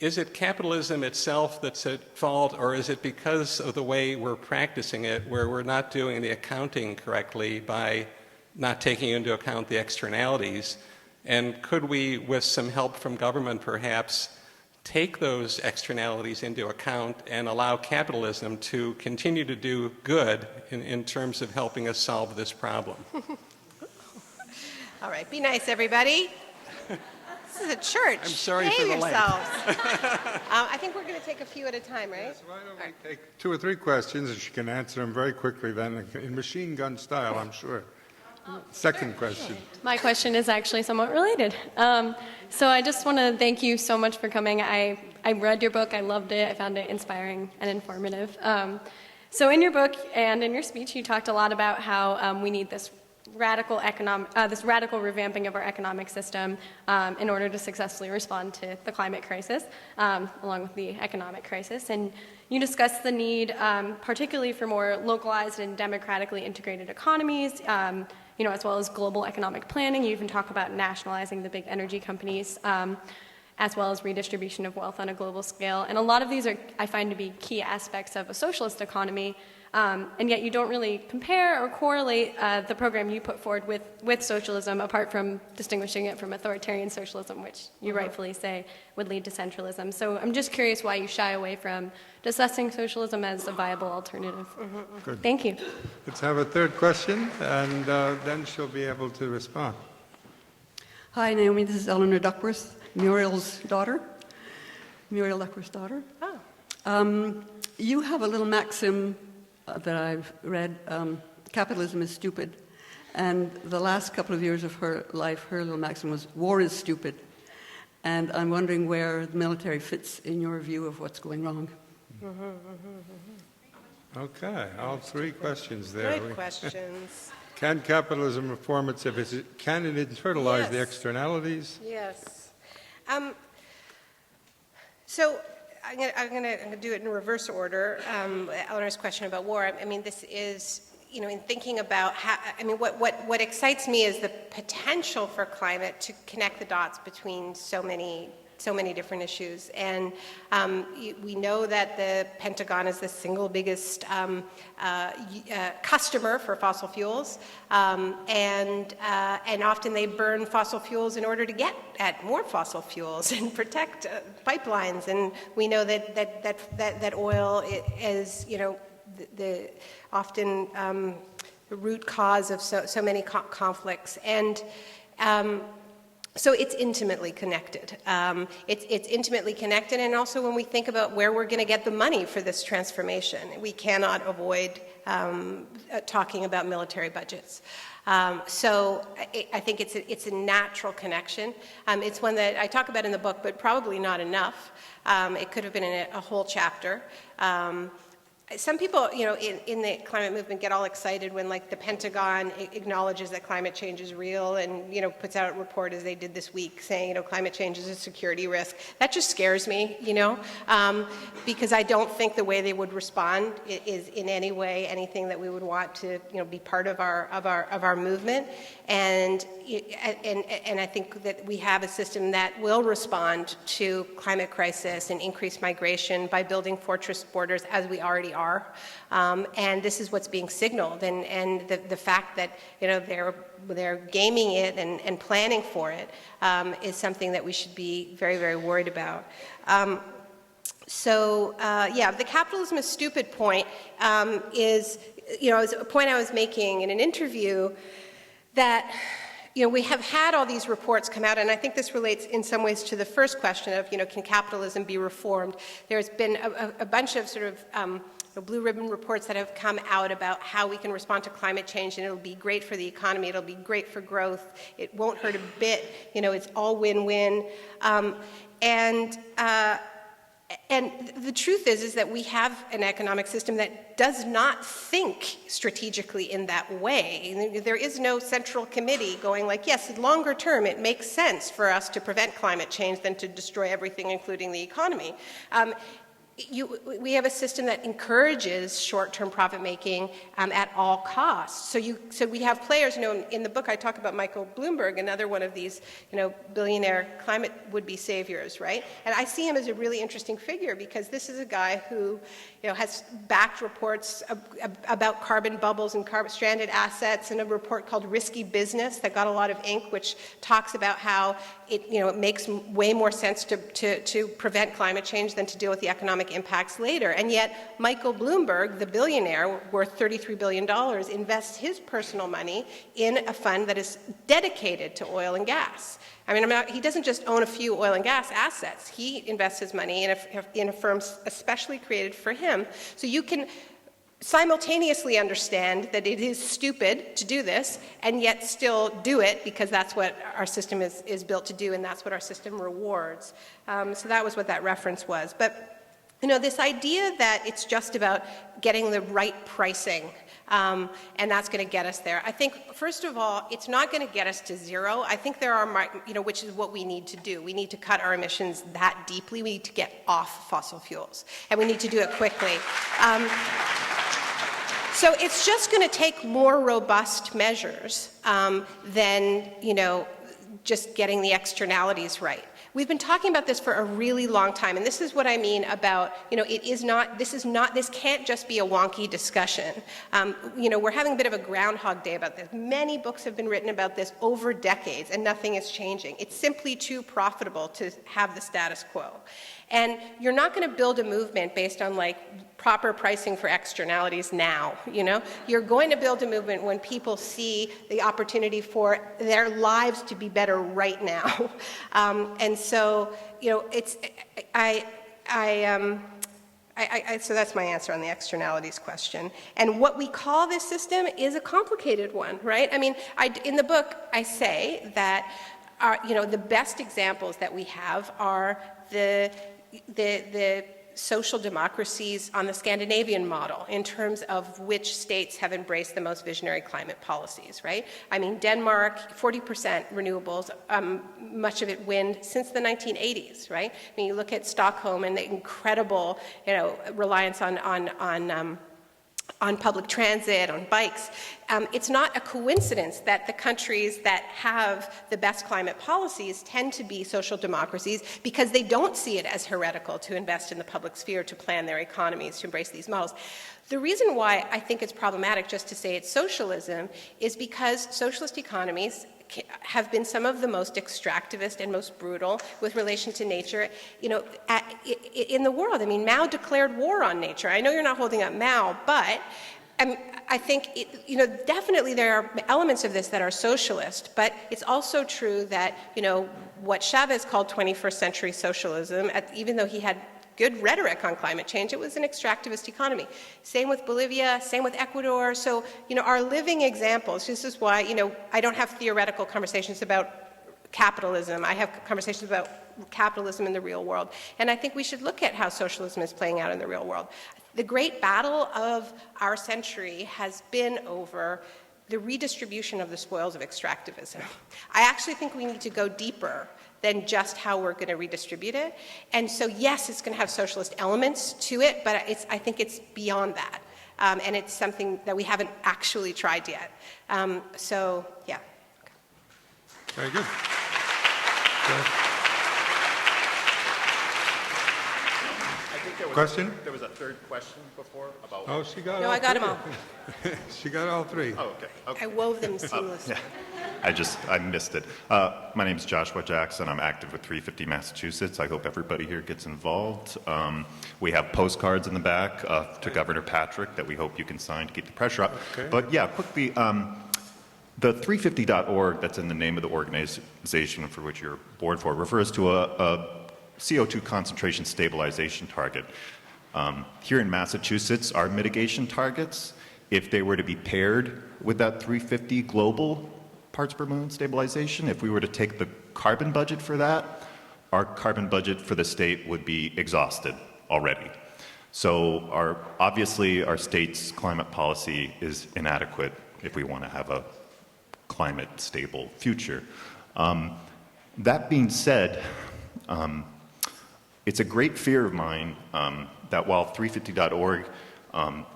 is it capitalism itself that's at fault, or is it because of the way we're practicing it, where we're not doing the accounting correctly by not taking into account the externalities? And could we, with some help from government perhaps, take those externalities into account and allow capitalism to continue to do good in terms of helping us solve this problem? All right, be nice, everybody. This is a church. I'm sorry Behave for the yourselves. I think we're going to take a few at a time, right? Yes, why don't we take 2 or 3 questions, and she can answer them very quickly then, in machine gun style, I'm sure. Second question. My question is actually somewhat related. So I just want to thank you so much for coming. I read your book. I loved it. I found it inspiring and informative. So in your book and in your speech, you talked a lot about how we need this radical revamping of our economic system in order to successfully respond to the climate crisis, along with the economic crisis. And you discussed the need, particularly for more localized and democratically integrated economies, as well as global economic planning. You even talk about nationalizing the big energy companies. as well as redistribution of wealth on a global scale. And a lot of these are, I find, to be key aspects of a socialist economy, and yet you don't really compare or correlate the program you put forward with socialism, apart from distinguishing it from authoritarian socialism, which you rightfully say would lead to centralism. So I'm just curious why you shy away from discussing socialism as a viable alternative. Good. Thank you. Let's have a third question, and then she'll be able to respond. Hi, Naomi. This is Eleanor Duckworth, Muriel's daughter. Muriel Duckworth's daughter. Oh. You have a little maxim that I've read, capitalism is stupid. And the last couple of years of her life, her little maxim was, war is stupid. And I'm wondering where the military fits in your view of what's going wrong. Okay, all three questions there. Good questions. Can capitalism reform itself? Can it internalize the Yes. externalities? Yes. So I'm going to do it in reverse order. Eleanor's question about war. I mean, this is, in thinking about how, what excites me is the potential for climate to connect the dots between so many different issues. And we know that the Pentagon is the single biggest customer for fossil fuels, and often they burn fossil fuels in order to get at more fossil fuels and protect pipelines. And we know that oil is, the often the root cause of so many conflicts. And so it's intimately connected. It's intimately connected, and also when we think about where we're going to get the money for this transformation, we cannot avoid talking about military budgets. So I think it's a natural connection. It's one that I talk about in the book, but probably not enough. It could have been in a whole chapter. Some people, in the climate movement get all excited when, like, the Pentagon acknowledges that climate change is real and, puts out a report, as they did this week, saying, climate change is a security risk. That just scares me, because I don't think the way they would respond is in any way anything that we would want to, be part of our movement. And I think that we have a system that will respond to climate crisis and increased migration by building fortress borders, as we already are. And this is what's being signaled. And the fact that they're gaming it and planning for it is something that we should be very, very worried about. The capitalism is stupid point is a point I was making in an interview, that we have had all these reports come out, and I think this relates in some ways to the first question of, can capitalism be reformed? There's been a bunch of sort of blue ribbon reports that have come out about how we can respond to climate change, and it'll be great for the economy, it'll be great for growth, it won't hurt a bit, it's all win-win. And the truth is that we have an economic system that does not think strategically in that way. There is no central committee going like, yes, longer term it makes sense for us to prevent climate change than to destroy everything, including the economy. We have a system that encourages short-term profit-making at all costs. So we have players, in the book I talk about Michael Bloomberg, another one of these, billionaire climate would-be saviors, right? And I see him as a really interesting figure, because this is a guy who, has backed reports about carbon bubbles and stranded assets, and a report called Risky Business that got a lot of ink, which talks about how it makes way more sense to prevent climate change than to deal with the economic impacts later. And yet Michael Bloomberg, the billionaire worth $33 billion, invests his personal money in a fund that is dedicated to oil and gas. He doesn't just own a few oil and gas assets. He invests his money in a firm especially created for him. So you can simultaneously understand that it is stupid to do this, and yet still do it, because that's what our system is built to do, and that's what our system rewards. So that was what that reference was. But this idea that it's just about getting the right pricing, and that's going to get us there. I think, first of all, it's not going to get us to zero. I think there are, which is what we need to do. We need to cut our emissions that deeply. We need to get off fossil fuels, and we need to do it quickly. So it's just going to take more robust measures than, just getting the externalities right. We've been talking about this for a really long time, and this is what I mean about, this can't just be a wonky discussion. We're having a bit of a Groundhog Day about this. Many books have been written about this over decades, and nothing is changing. It's simply too profitable to have the status quo. And you're not going to build a movement based on proper pricing for externalities now, You're going to build a movement when people see the opportunity for their lives to be better right now. And so, so that's my answer on the externalities question. And what we call this system is a complicated one, right? I mean, in the book, I say that, the best examples that we have are the social democracies on the Scandinavian model in terms of which states have embraced the most visionary climate policies, right? I mean, Denmark, 40% renewables, much of it wind since the 1980s, right? I mean, you look at Stockholm and the incredible, reliance on public transit, on bikes. It's not a coincidence that the countries that have the best climate policies tend to be social democracies because they don't see it as heretical to invest in the public sphere, to plan their economies, to embrace these models. The reason why I think it's problematic just to say it's socialism is because socialist economies have been some of the most extractivist and most brutal with relation to nature, in the world. I mean, Mao declared war on nature. I know you're not holding up Mao, but I think, definitely there are elements of this that are socialist, but it's also true that, what Chavez called 21st century socialism, even though he had good rhetoric on climate change, it was an extractivist economy. Same with Bolivia, same with Ecuador. So, our living examples, this is why, I don't have theoretical conversations about capitalism. I have conversations about capitalism in the real world. And I think we should look at how socialism is playing out in the real world. The great battle of our century has been over the redistribution of the spoils of extractivism. I actually think we need to go deeper than just how we're going to redistribute it. And so, yes, it's going to have socialist elements to it, but I think it's beyond that. And it's something that we haven't actually tried yet. So, yeah. Very good. Question? There was a third question before about... Oh, she got No, all I got three. them all. She got all three. Oh, okay. I wove them seamlessly. I missed it. My name is Joshua Jackson. I'm active with 350 Massachusetts. I hope everybody here gets involved. We have postcards in the back to Governor Patrick that we hope you can sign to keep the pressure up. Okay. But yeah, quickly, the 350.org, that's in the name of the organization for which you're board for, refers to a CO2 concentration stabilization target. Here in Massachusetts, our mitigation targets, if they were to be paired with that 350 global parts per million stabilization, if we were to take the carbon budget for that, our carbon budget for the state would be exhausted already. So obviously our state's climate policy is inadequate if we want to have a climate stable future. That being said, it's a great fear of mine that while 350.org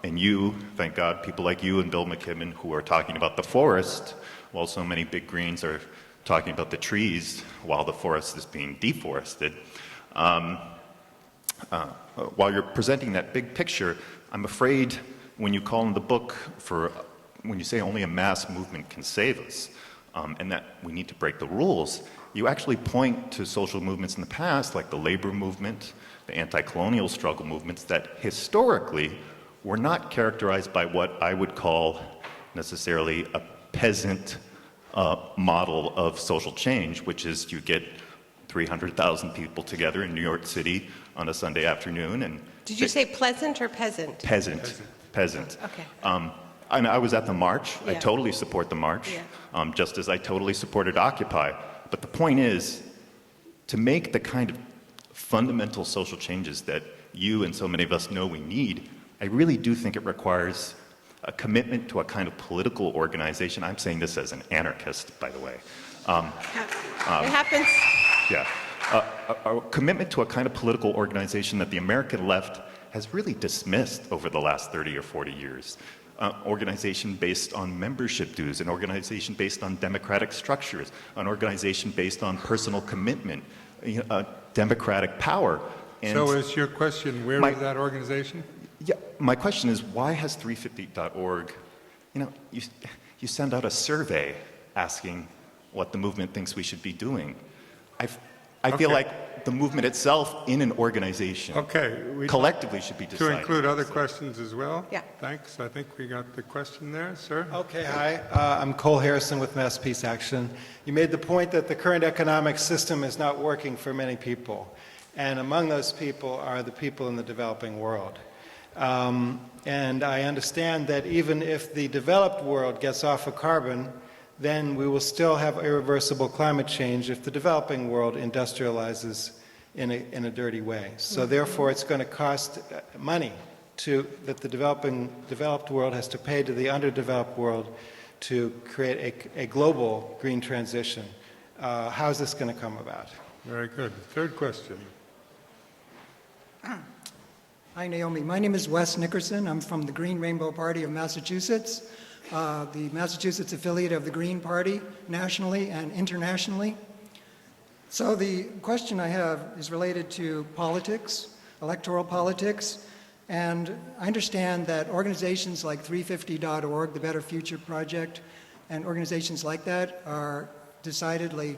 and you, thank God, people like you and Bill McKibben who are talking about the forest, while so many big greens are talking about the trees while the forest is being deforested, while you're presenting that big picture, I'm afraid when you call in the book when you say only a mass movement can save us, and that we need to break the rules, you actually point to social movements in the past, like the labor movement, the anti-colonial struggle movements, that historically were not characterized by what I would call necessarily a peasant model of social change, which is you get 300,000 people together in New York City on a Sunday afternoon. And Did you say pleasant or peasant? Peasant. Okay. And I was at the march. Yeah. I totally support the march, Yeah. just as I totally supported Occupy. But the point is, to make the kind of fundamental social changes that you and so many of us know we need, I really do think it requires a commitment to a kind of political organization. I'm saying this as an anarchist, by the way. It happens. Yeah. A commitment to a kind of political organization that the American left has really dismissed over the last 30 or 40 years. Organization based on membership dues, an organization based on democratic structures, an organization based on personal commitment, democratic power. And So is your question, where is that organization? yeah, my question is, why has 350.org, you send out a survey asking what the movement thinks we should be doing. I feel Okay. like the movement itself in an organization collectively should be To deciding. include other questions as well? Yeah. Thanks. I think we got the question there, sir. Okay, hi. I'm Cole Harrison with Mass Peace Action. You made the point that the current economic system is not working for many people. And among those people are the people in the developing world. And I understand that even if the developed world gets off of carbon, then we will still have irreversible climate change if the developing world industrializes in a dirty way. So therefore, it's going to cost money that the developed world has to pay to the underdeveloped world to create a global green transition. How is this going to come about? Very good. Third question. Hi, Naomi. My name is Wes Nickerson. I'm from the Green Rainbow Party of Massachusetts, the Massachusetts affiliate of the Green Party nationally and internationally. So the question I have is related to politics, electoral politics, and I understand that organizations like 350.org, the Better Future Project, and organizations like that are decidedly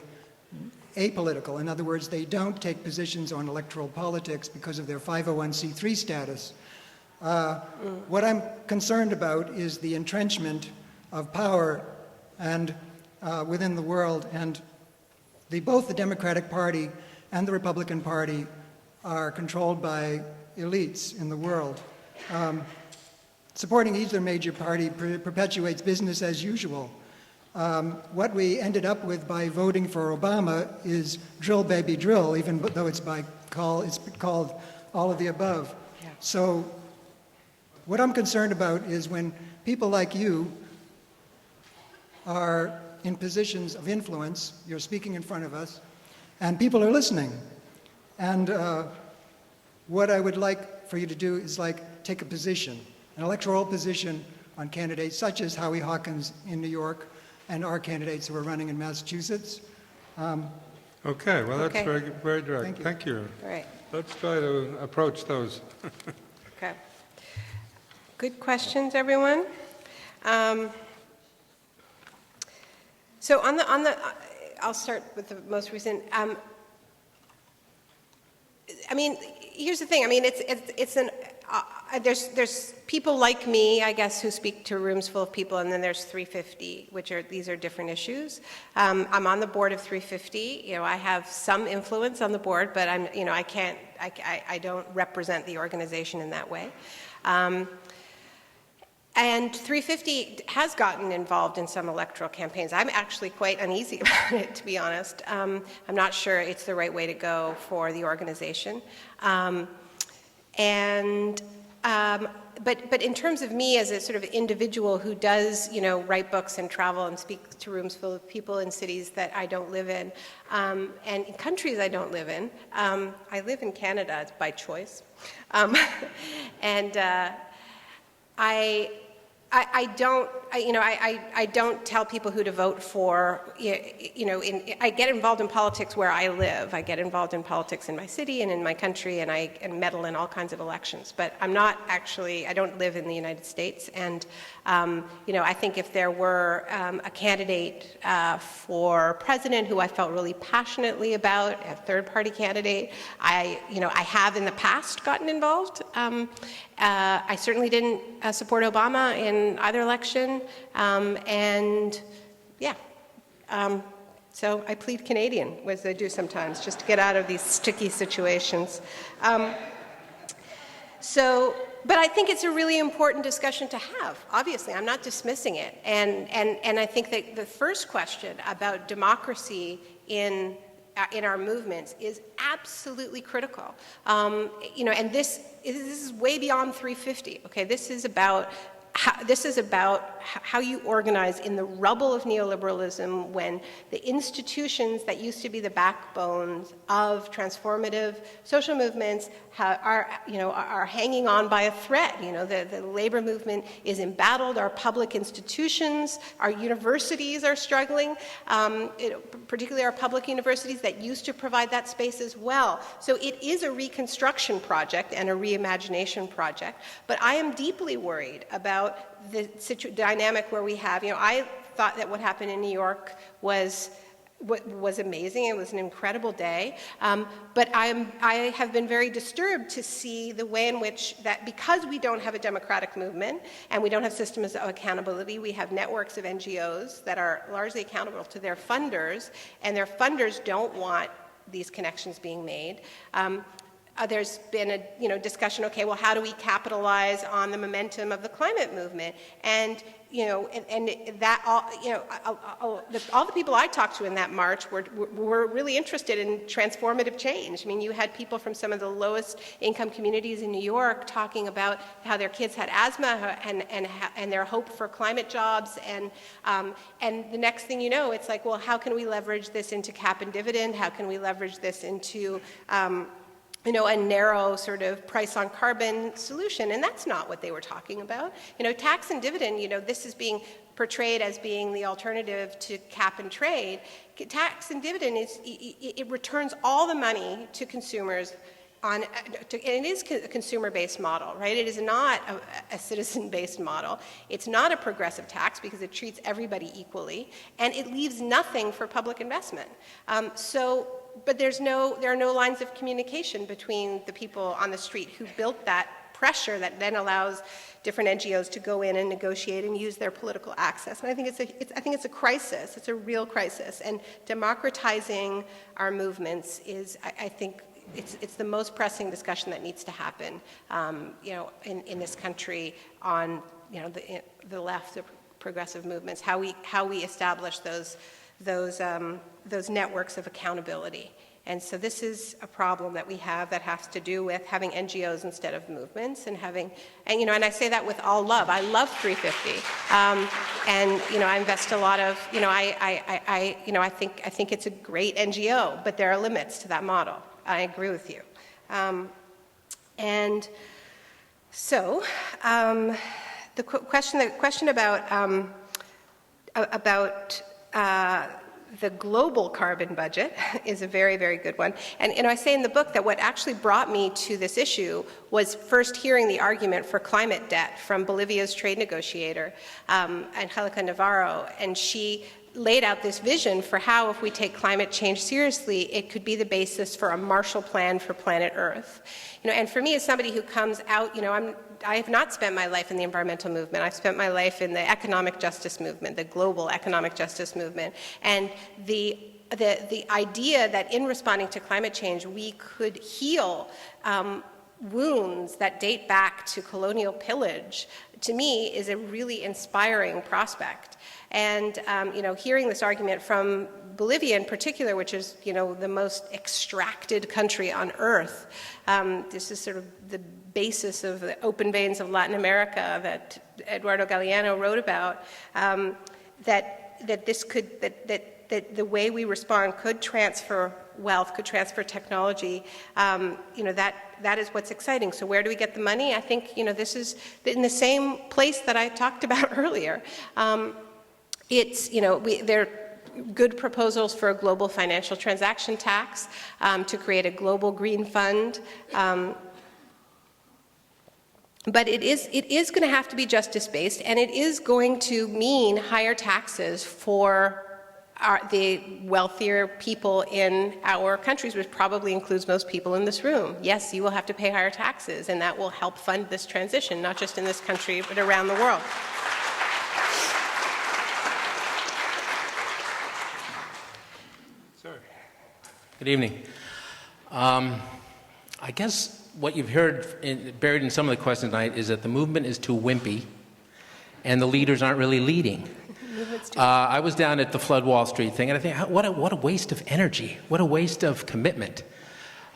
apolitical. In other words, they don't take positions on electoral politics because of their 501c3 status. What I'm concerned about is the entrenchment of power and within the world, and both the Democratic Party and the Republican Party are controlled by elites in the world. Supporting either major party perpetuates business as usual. What we ended up with by voting for Obama is drill baby drill, even though it's called all of the above. Yeah. So what I'm concerned about is when people like you are in positions of influence, you're speaking in front of us, and people are listening. And what I would like for you to do is take a position, an electoral position on candidates such as Howie Hawkins in New York, and our candidates who are running in Massachusetts. Okay, well, that's Okay. very, very direct. Thank you. Thank you. All right. Let's try to approach those. Okay. Good questions, everyone. So I'll start with the most recent. I mean, here's the thing. I mean, there's people like me, I guess, who speak to rooms full of people, and then there's 350, these are different issues. I'm on the board of 350. I have some influence on the board, but I don't represent the organization in that way. And 350 has gotten involved in some electoral campaigns. I'm actually quite uneasy about it, to be honest. I'm not sure it's the right way to go for the organization. But in terms of me as a sort of individual who does, write books and travel and speak to rooms full of people in cities that I don't live in, and in countries I don't live in, I live in Canada by choice, and I don't tell people who to vote for. I get involved in politics where I live. I get involved in politics in my city and in my country, and I meddle in all kinds of elections. But I don't live in the United States. And I think if there were a candidate for president who I felt really passionately about, a third-party candidate, I have in the past gotten involved. I certainly didn't support Obama in either election, so I plead Canadian, as I do sometimes, just to get out of these sticky situations. But I think it's a really important discussion to have. Obviously, I'm not dismissing it, and I think that the first question about democracy in our movements is absolutely critical. And this is way beyond 350. Okay, this is about this is about how you organize in the rubble of neoliberalism when the institutions that used to be the backbones of transformative social movements are hanging on by a thread. The labor movement is embattled. Our public institutions, our universities are struggling, particularly our public universities that used to provide that space as well. So it is a reconstruction project and a reimagination project. But I am deeply worried about the dynamic where we have, I thought that what happened in New York was amazing. It was an incredible day. But I have been very disturbed to see the way in which that, because we don't have a democratic movement and we don't have systems of accountability, we have networks of NGOs that are largely accountable to their funders, and their funders don't want these connections being made. There's been a discussion, okay, well, how do we capitalize on the momentum of the climate movement? And that all the people I talked to in that march were really interested in transformative change. I mean, you had people from some of the lowest income communities in New York talking about how their kids had asthma and their hope for climate jobs, and the next thing you know, it's like, well, how can we leverage this into cap and dividend? How can we leverage this into a narrow sort of price on carbon solution? And that's not what they were talking about. Tax and dividend, this is being portrayed as being the alternative to cap and trade. Tax and dividend it returns all the money to consumers and it is a consumer-based model, right? It is not a citizen-based model. It's not a progressive tax because it treats everybody equally, and it leaves nothing for public investment. But there are no lines of communication between the people on the street who built that pressure that then allows different NGOs to go in and negotiate and use their political access. And I think it's a crisis. It's a real crisis. And democratizing our movements is, I think, it's the most pressing discussion that needs to happen, in this country on, the left of progressive movements. How we establish those networks of accountability. And so this is a problem that we have that has to do with having NGOs instead of movements, and I say that with all love. I love 350, and I invest a lot of, I think it's a great NGO, but there are limits to that model. I agree with you, and so the question about the global carbon budget is a very, very good one. And I say in the book that what actually brought me to this issue was first hearing the argument for climate debt from Bolivia's trade negotiator, Angelica Navarro, and she laid out this vision for how, if we take climate change seriously, it could be the basis for a Marshall Plan for planet Earth. And for me, as somebody who comes out, I have not spent my life in the environmental movement. I've spent my life in the economic justice movement, the global economic justice movement. And the idea that in responding to climate change, we could heal wounds that date back to colonial pillage, to me, is a really inspiring prospect. And hearing this argument from Bolivia in particular, which is the most extracted country on earth, this is sort of the basis of the open veins of Latin America that Eduardo Galeano wrote about, that the way we respond could transfer wealth, could transfer technology. That is what's exciting. So where do we get the money? I think this is in the same place that I talked about earlier. There are good proposals for a global financial transaction tax, to create a global green fund. But it is going to have to be justice-based, and it is going to mean higher taxes for the wealthier people in our countries, which probably includes most people in this room. Yes, you will have to pay higher taxes, and that will help fund this transition, not just in this country, but around the world. Sir. Good evening. I guess what you've heard buried in some of the questions tonight is that the movement is too wimpy and the leaders aren't really leading. I was down at the Flood Wall Street thing, and I think, what a waste of energy, what a waste of commitment.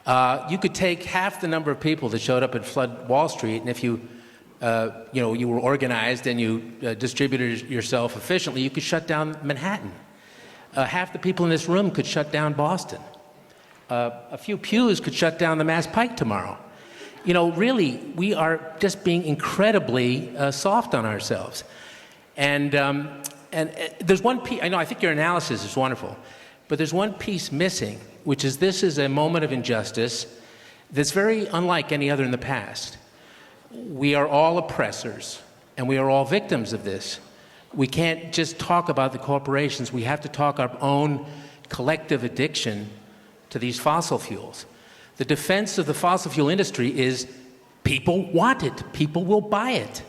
You could take half the number of people that showed up at Flood Wall Street, and if you you were organized and you distributed yourself efficiently, you could shut down Manhattan. Half the people in this room could shut down Boston. A few pews could shut down the Mass Pike tomorrow. Really, we are just being incredibly soft on ourselves. And there's one piece, I think your analysis is wonderful, but there's one piece missing, which is this is a moment of injustice that's very unlike any other in the past. We are all oppressors, and we are all victims of this. We can't just talk about the corporations. We have to talk our own collective addiction to these fossil fuels. The defense of the fossil fuel industry is people want it. People will buy it.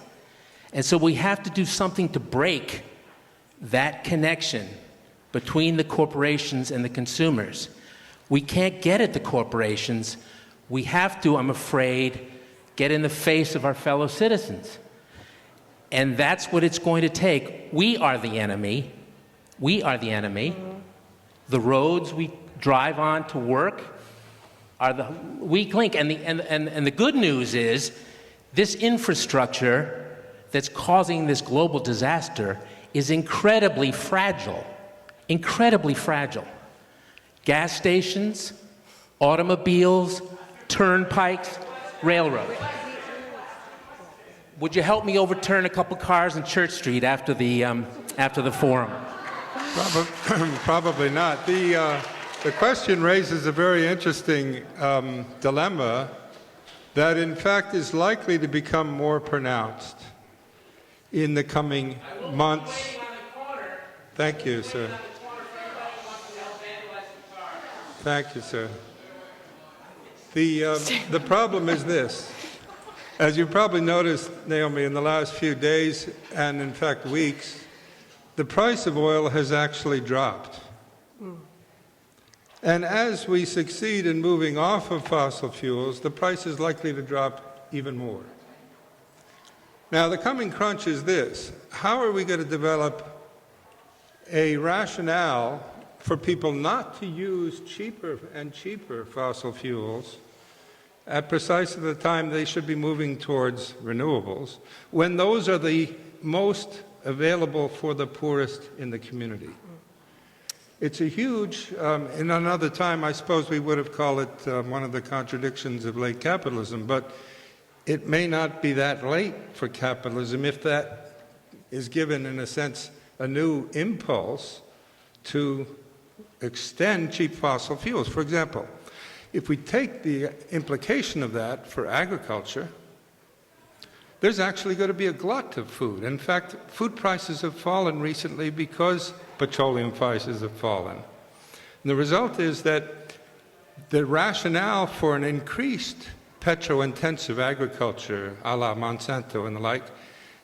And so we have to do something to break that connection between the corporations and the consumers. We can't get at the corporations. We have to, I'm afraid, get in the face of our fellow citizens. And that's what it's going to take. We are the enemy. We are the enemy. The roads we drive on to work are the weak link. And the good news is this infrastructure that's causing this global disaster is incredibly fragile. Incredibly fragile. Gas stations, automobiles, turnpikes, railroads. Would you help me overturn a couple cars on Church Street after the forum? Probably not. The question raises a very interesting dilemma that, in fact, is likely to become more pronounced in the coming months. Thank you, sir. Thank you, sir. The problem is this. As you probably noticed, Naomi, in the last few days and, in fact, weeks, the price of oil has actually dropped. And as we succeed in moving off of fossil fuels, the price is likely to drop even more. Now, the coming crunch is this. How are we going to develop a rationale for people not to use cheaper and cheaper fossil fuels at precisely the time they should be moving towards renewables, when those are the most available for the poorest in the community? It's a huge, in another time I suppose we would have called it one of the contradictions of late capitalism, but it may not be that late for capitalism if that is given, in a sense, a new impulse to extend cheap fossil fuels. For example, if we take the implication of that for agriculture, there's actually going to be a glut of food. In fact, food prices have fallen recently because petroleum prices have fallen. And the result is that the rationale for an increased petro-intensive agriculture, a la Monsanto and the like,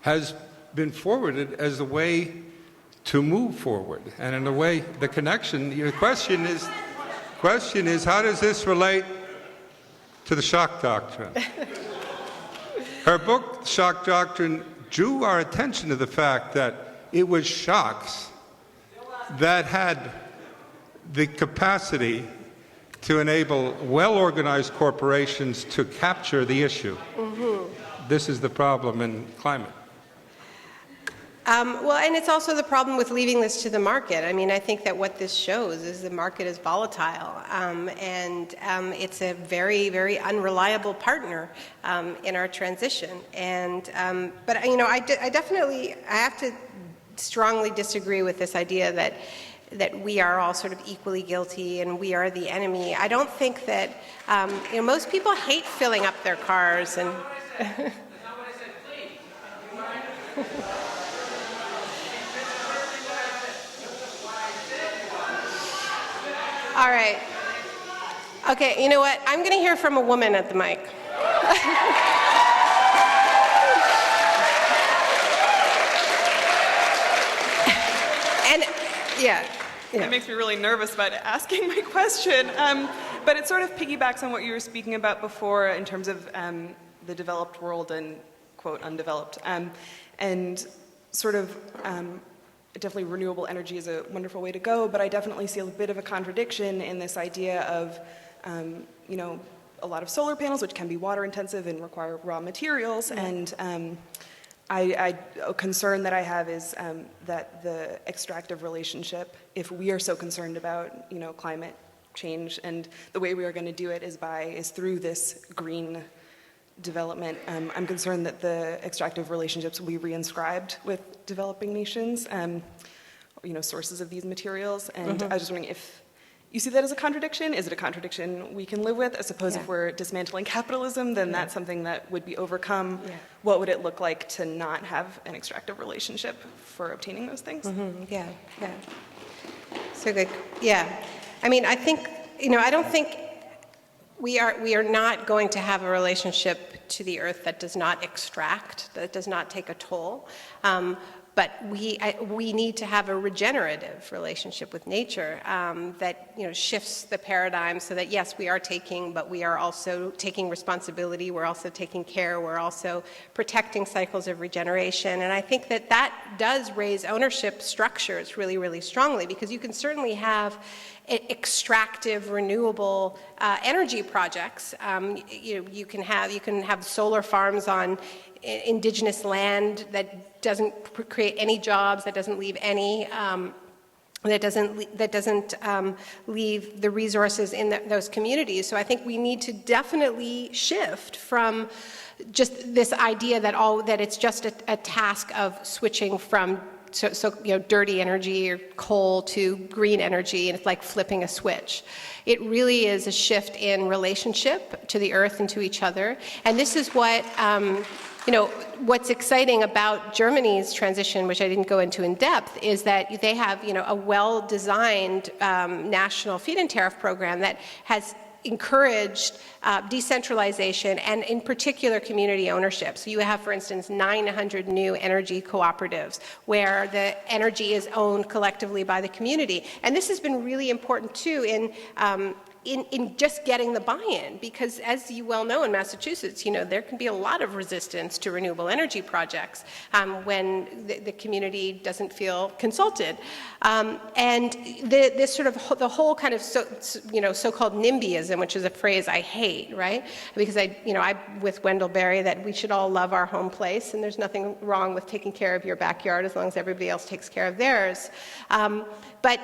has been forwarded as a way to move forward. And in a way, the connection, your question is, how does this relate to the Shock Doctrine? Her book, Shock Doctrine, drew our attention to the fact that it was shocks that had the capacity to enable well-organized corporations to capture the issue. This is the problem in climate. Well, and it's also the problem with leaving this to the market. I mean, I think that what this shows is the market is volatile, and it's a very, very unreliable partner in our transition. And but I have to strongly disagree with this idea that we are all sort of equally guilty and we are the enemy. I don't think that most people hate filling up their cars and. All right. Okay, you know what? I'm going to hear from a woman at the mic. And yeah. It makes me really nervous about asking my question. But it sort of piggybacks on what you were speaking about before in terms of the developed world and, quote, undeveloped. And sort of definitely renewable energy is a wonderful way to go, but I definitely see a bit of a contradiction in this idea of, a lot of solar panels, which can be water intensive and require raw materials. And a concern that I have is that the extractive relationship, if we are so concerned about, climate change, and the way we are going to do it is through this green development. I'm concerned that the extractive relationships will be reinscribed with developing nations, sources of these materials. And I was just wondering if you see that as a contradiction. Is it a contradiction we can live with? I suppose if we're dismantling capitalism, then that's something that would be overcome. What would it look like to not have an extractive relationship for obtaining those things? Yeah. So good. Yeah. I mean, I think, I don't think we are not going to have a relationship to the earth that does not extract, that does not take a toll. But we need to have a regenerative relationship with nature that shifts the paradigm so that yes, we are taking, but we are also taking responsibility. We're also taking care. We're also protecting cycles of regeneration. And I think that does raise ownership structures really, really strongly, because you can certainly have extractive renewable energy projects. You can have solar farms on indigenous land that doesn't create any jobs, that doesn't leave any, that doesn't leave the resources in those communities. So I think we need to definitely shift from just this idea that it's just a task of switching from dirty energy or coal to green energy, and it's like flipping a switch. It really is a shift in relationship to the earth and to each other. And this is what, what's exciting about Germany's transition, which I didn't go into in depth, is that they have, a well-designed national feed-in tariff program that has encouraged decentralization and in particular community ownership. So you have, for instance, 900 new energy cooperatives where the energy is owned collectively by the community. And this has been really important too in just getting the buy-in, because as you well know in Massachusetts, there can be a lot of resistance to renewable energy projects when the community doesn't feel consulted. And this sort of the whole kind of so-called NIMBYism, which is a phrase I hate, right? Because I with Wendell Berry that we should all love our home place, and there's nothing wrong with taking care of your backyard as long as everybody else takes care of theirs. But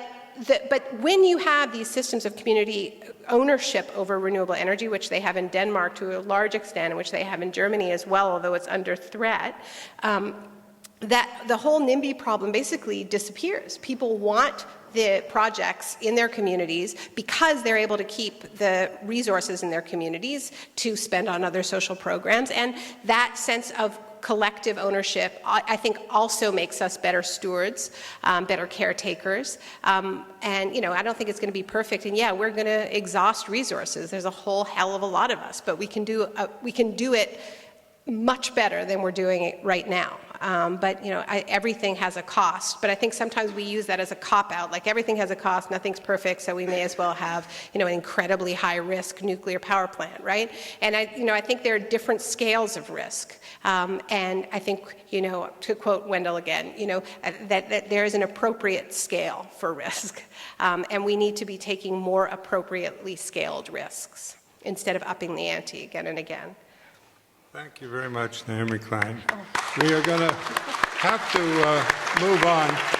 when you have these systems of community ownership over renewable energy, which they have in Denmark to a large extent, and which they have in Germany as well, although it's under threat, that the whole NIMBY problem basically disappears. People want the projects in their communities because they're able to keep the resources in their communities to spend on other social programs, and that sense of collective ownership, I think, also makes us better stewards, better caretakers. And I don't think it's going to be perfect. And yeah, we're going to exhaust resources. There's a whole hell of a lot of us, but we can do it much better than we're doing it right now. But everything has a cost. But I think sometimes we use that as a cop-out. Like everything has a cost, nothing's perfect, so we may as well have an incredibly high-risk nuclear power plant, right? And I think there are different scales of risk. And I think to quote Wendell again, that there is an appropriate scale for risk, and we need to be taking more appropriately scaled risks instead of upping the ante again and again. Thank you very much, Naomi Klein. We are going to have to move on.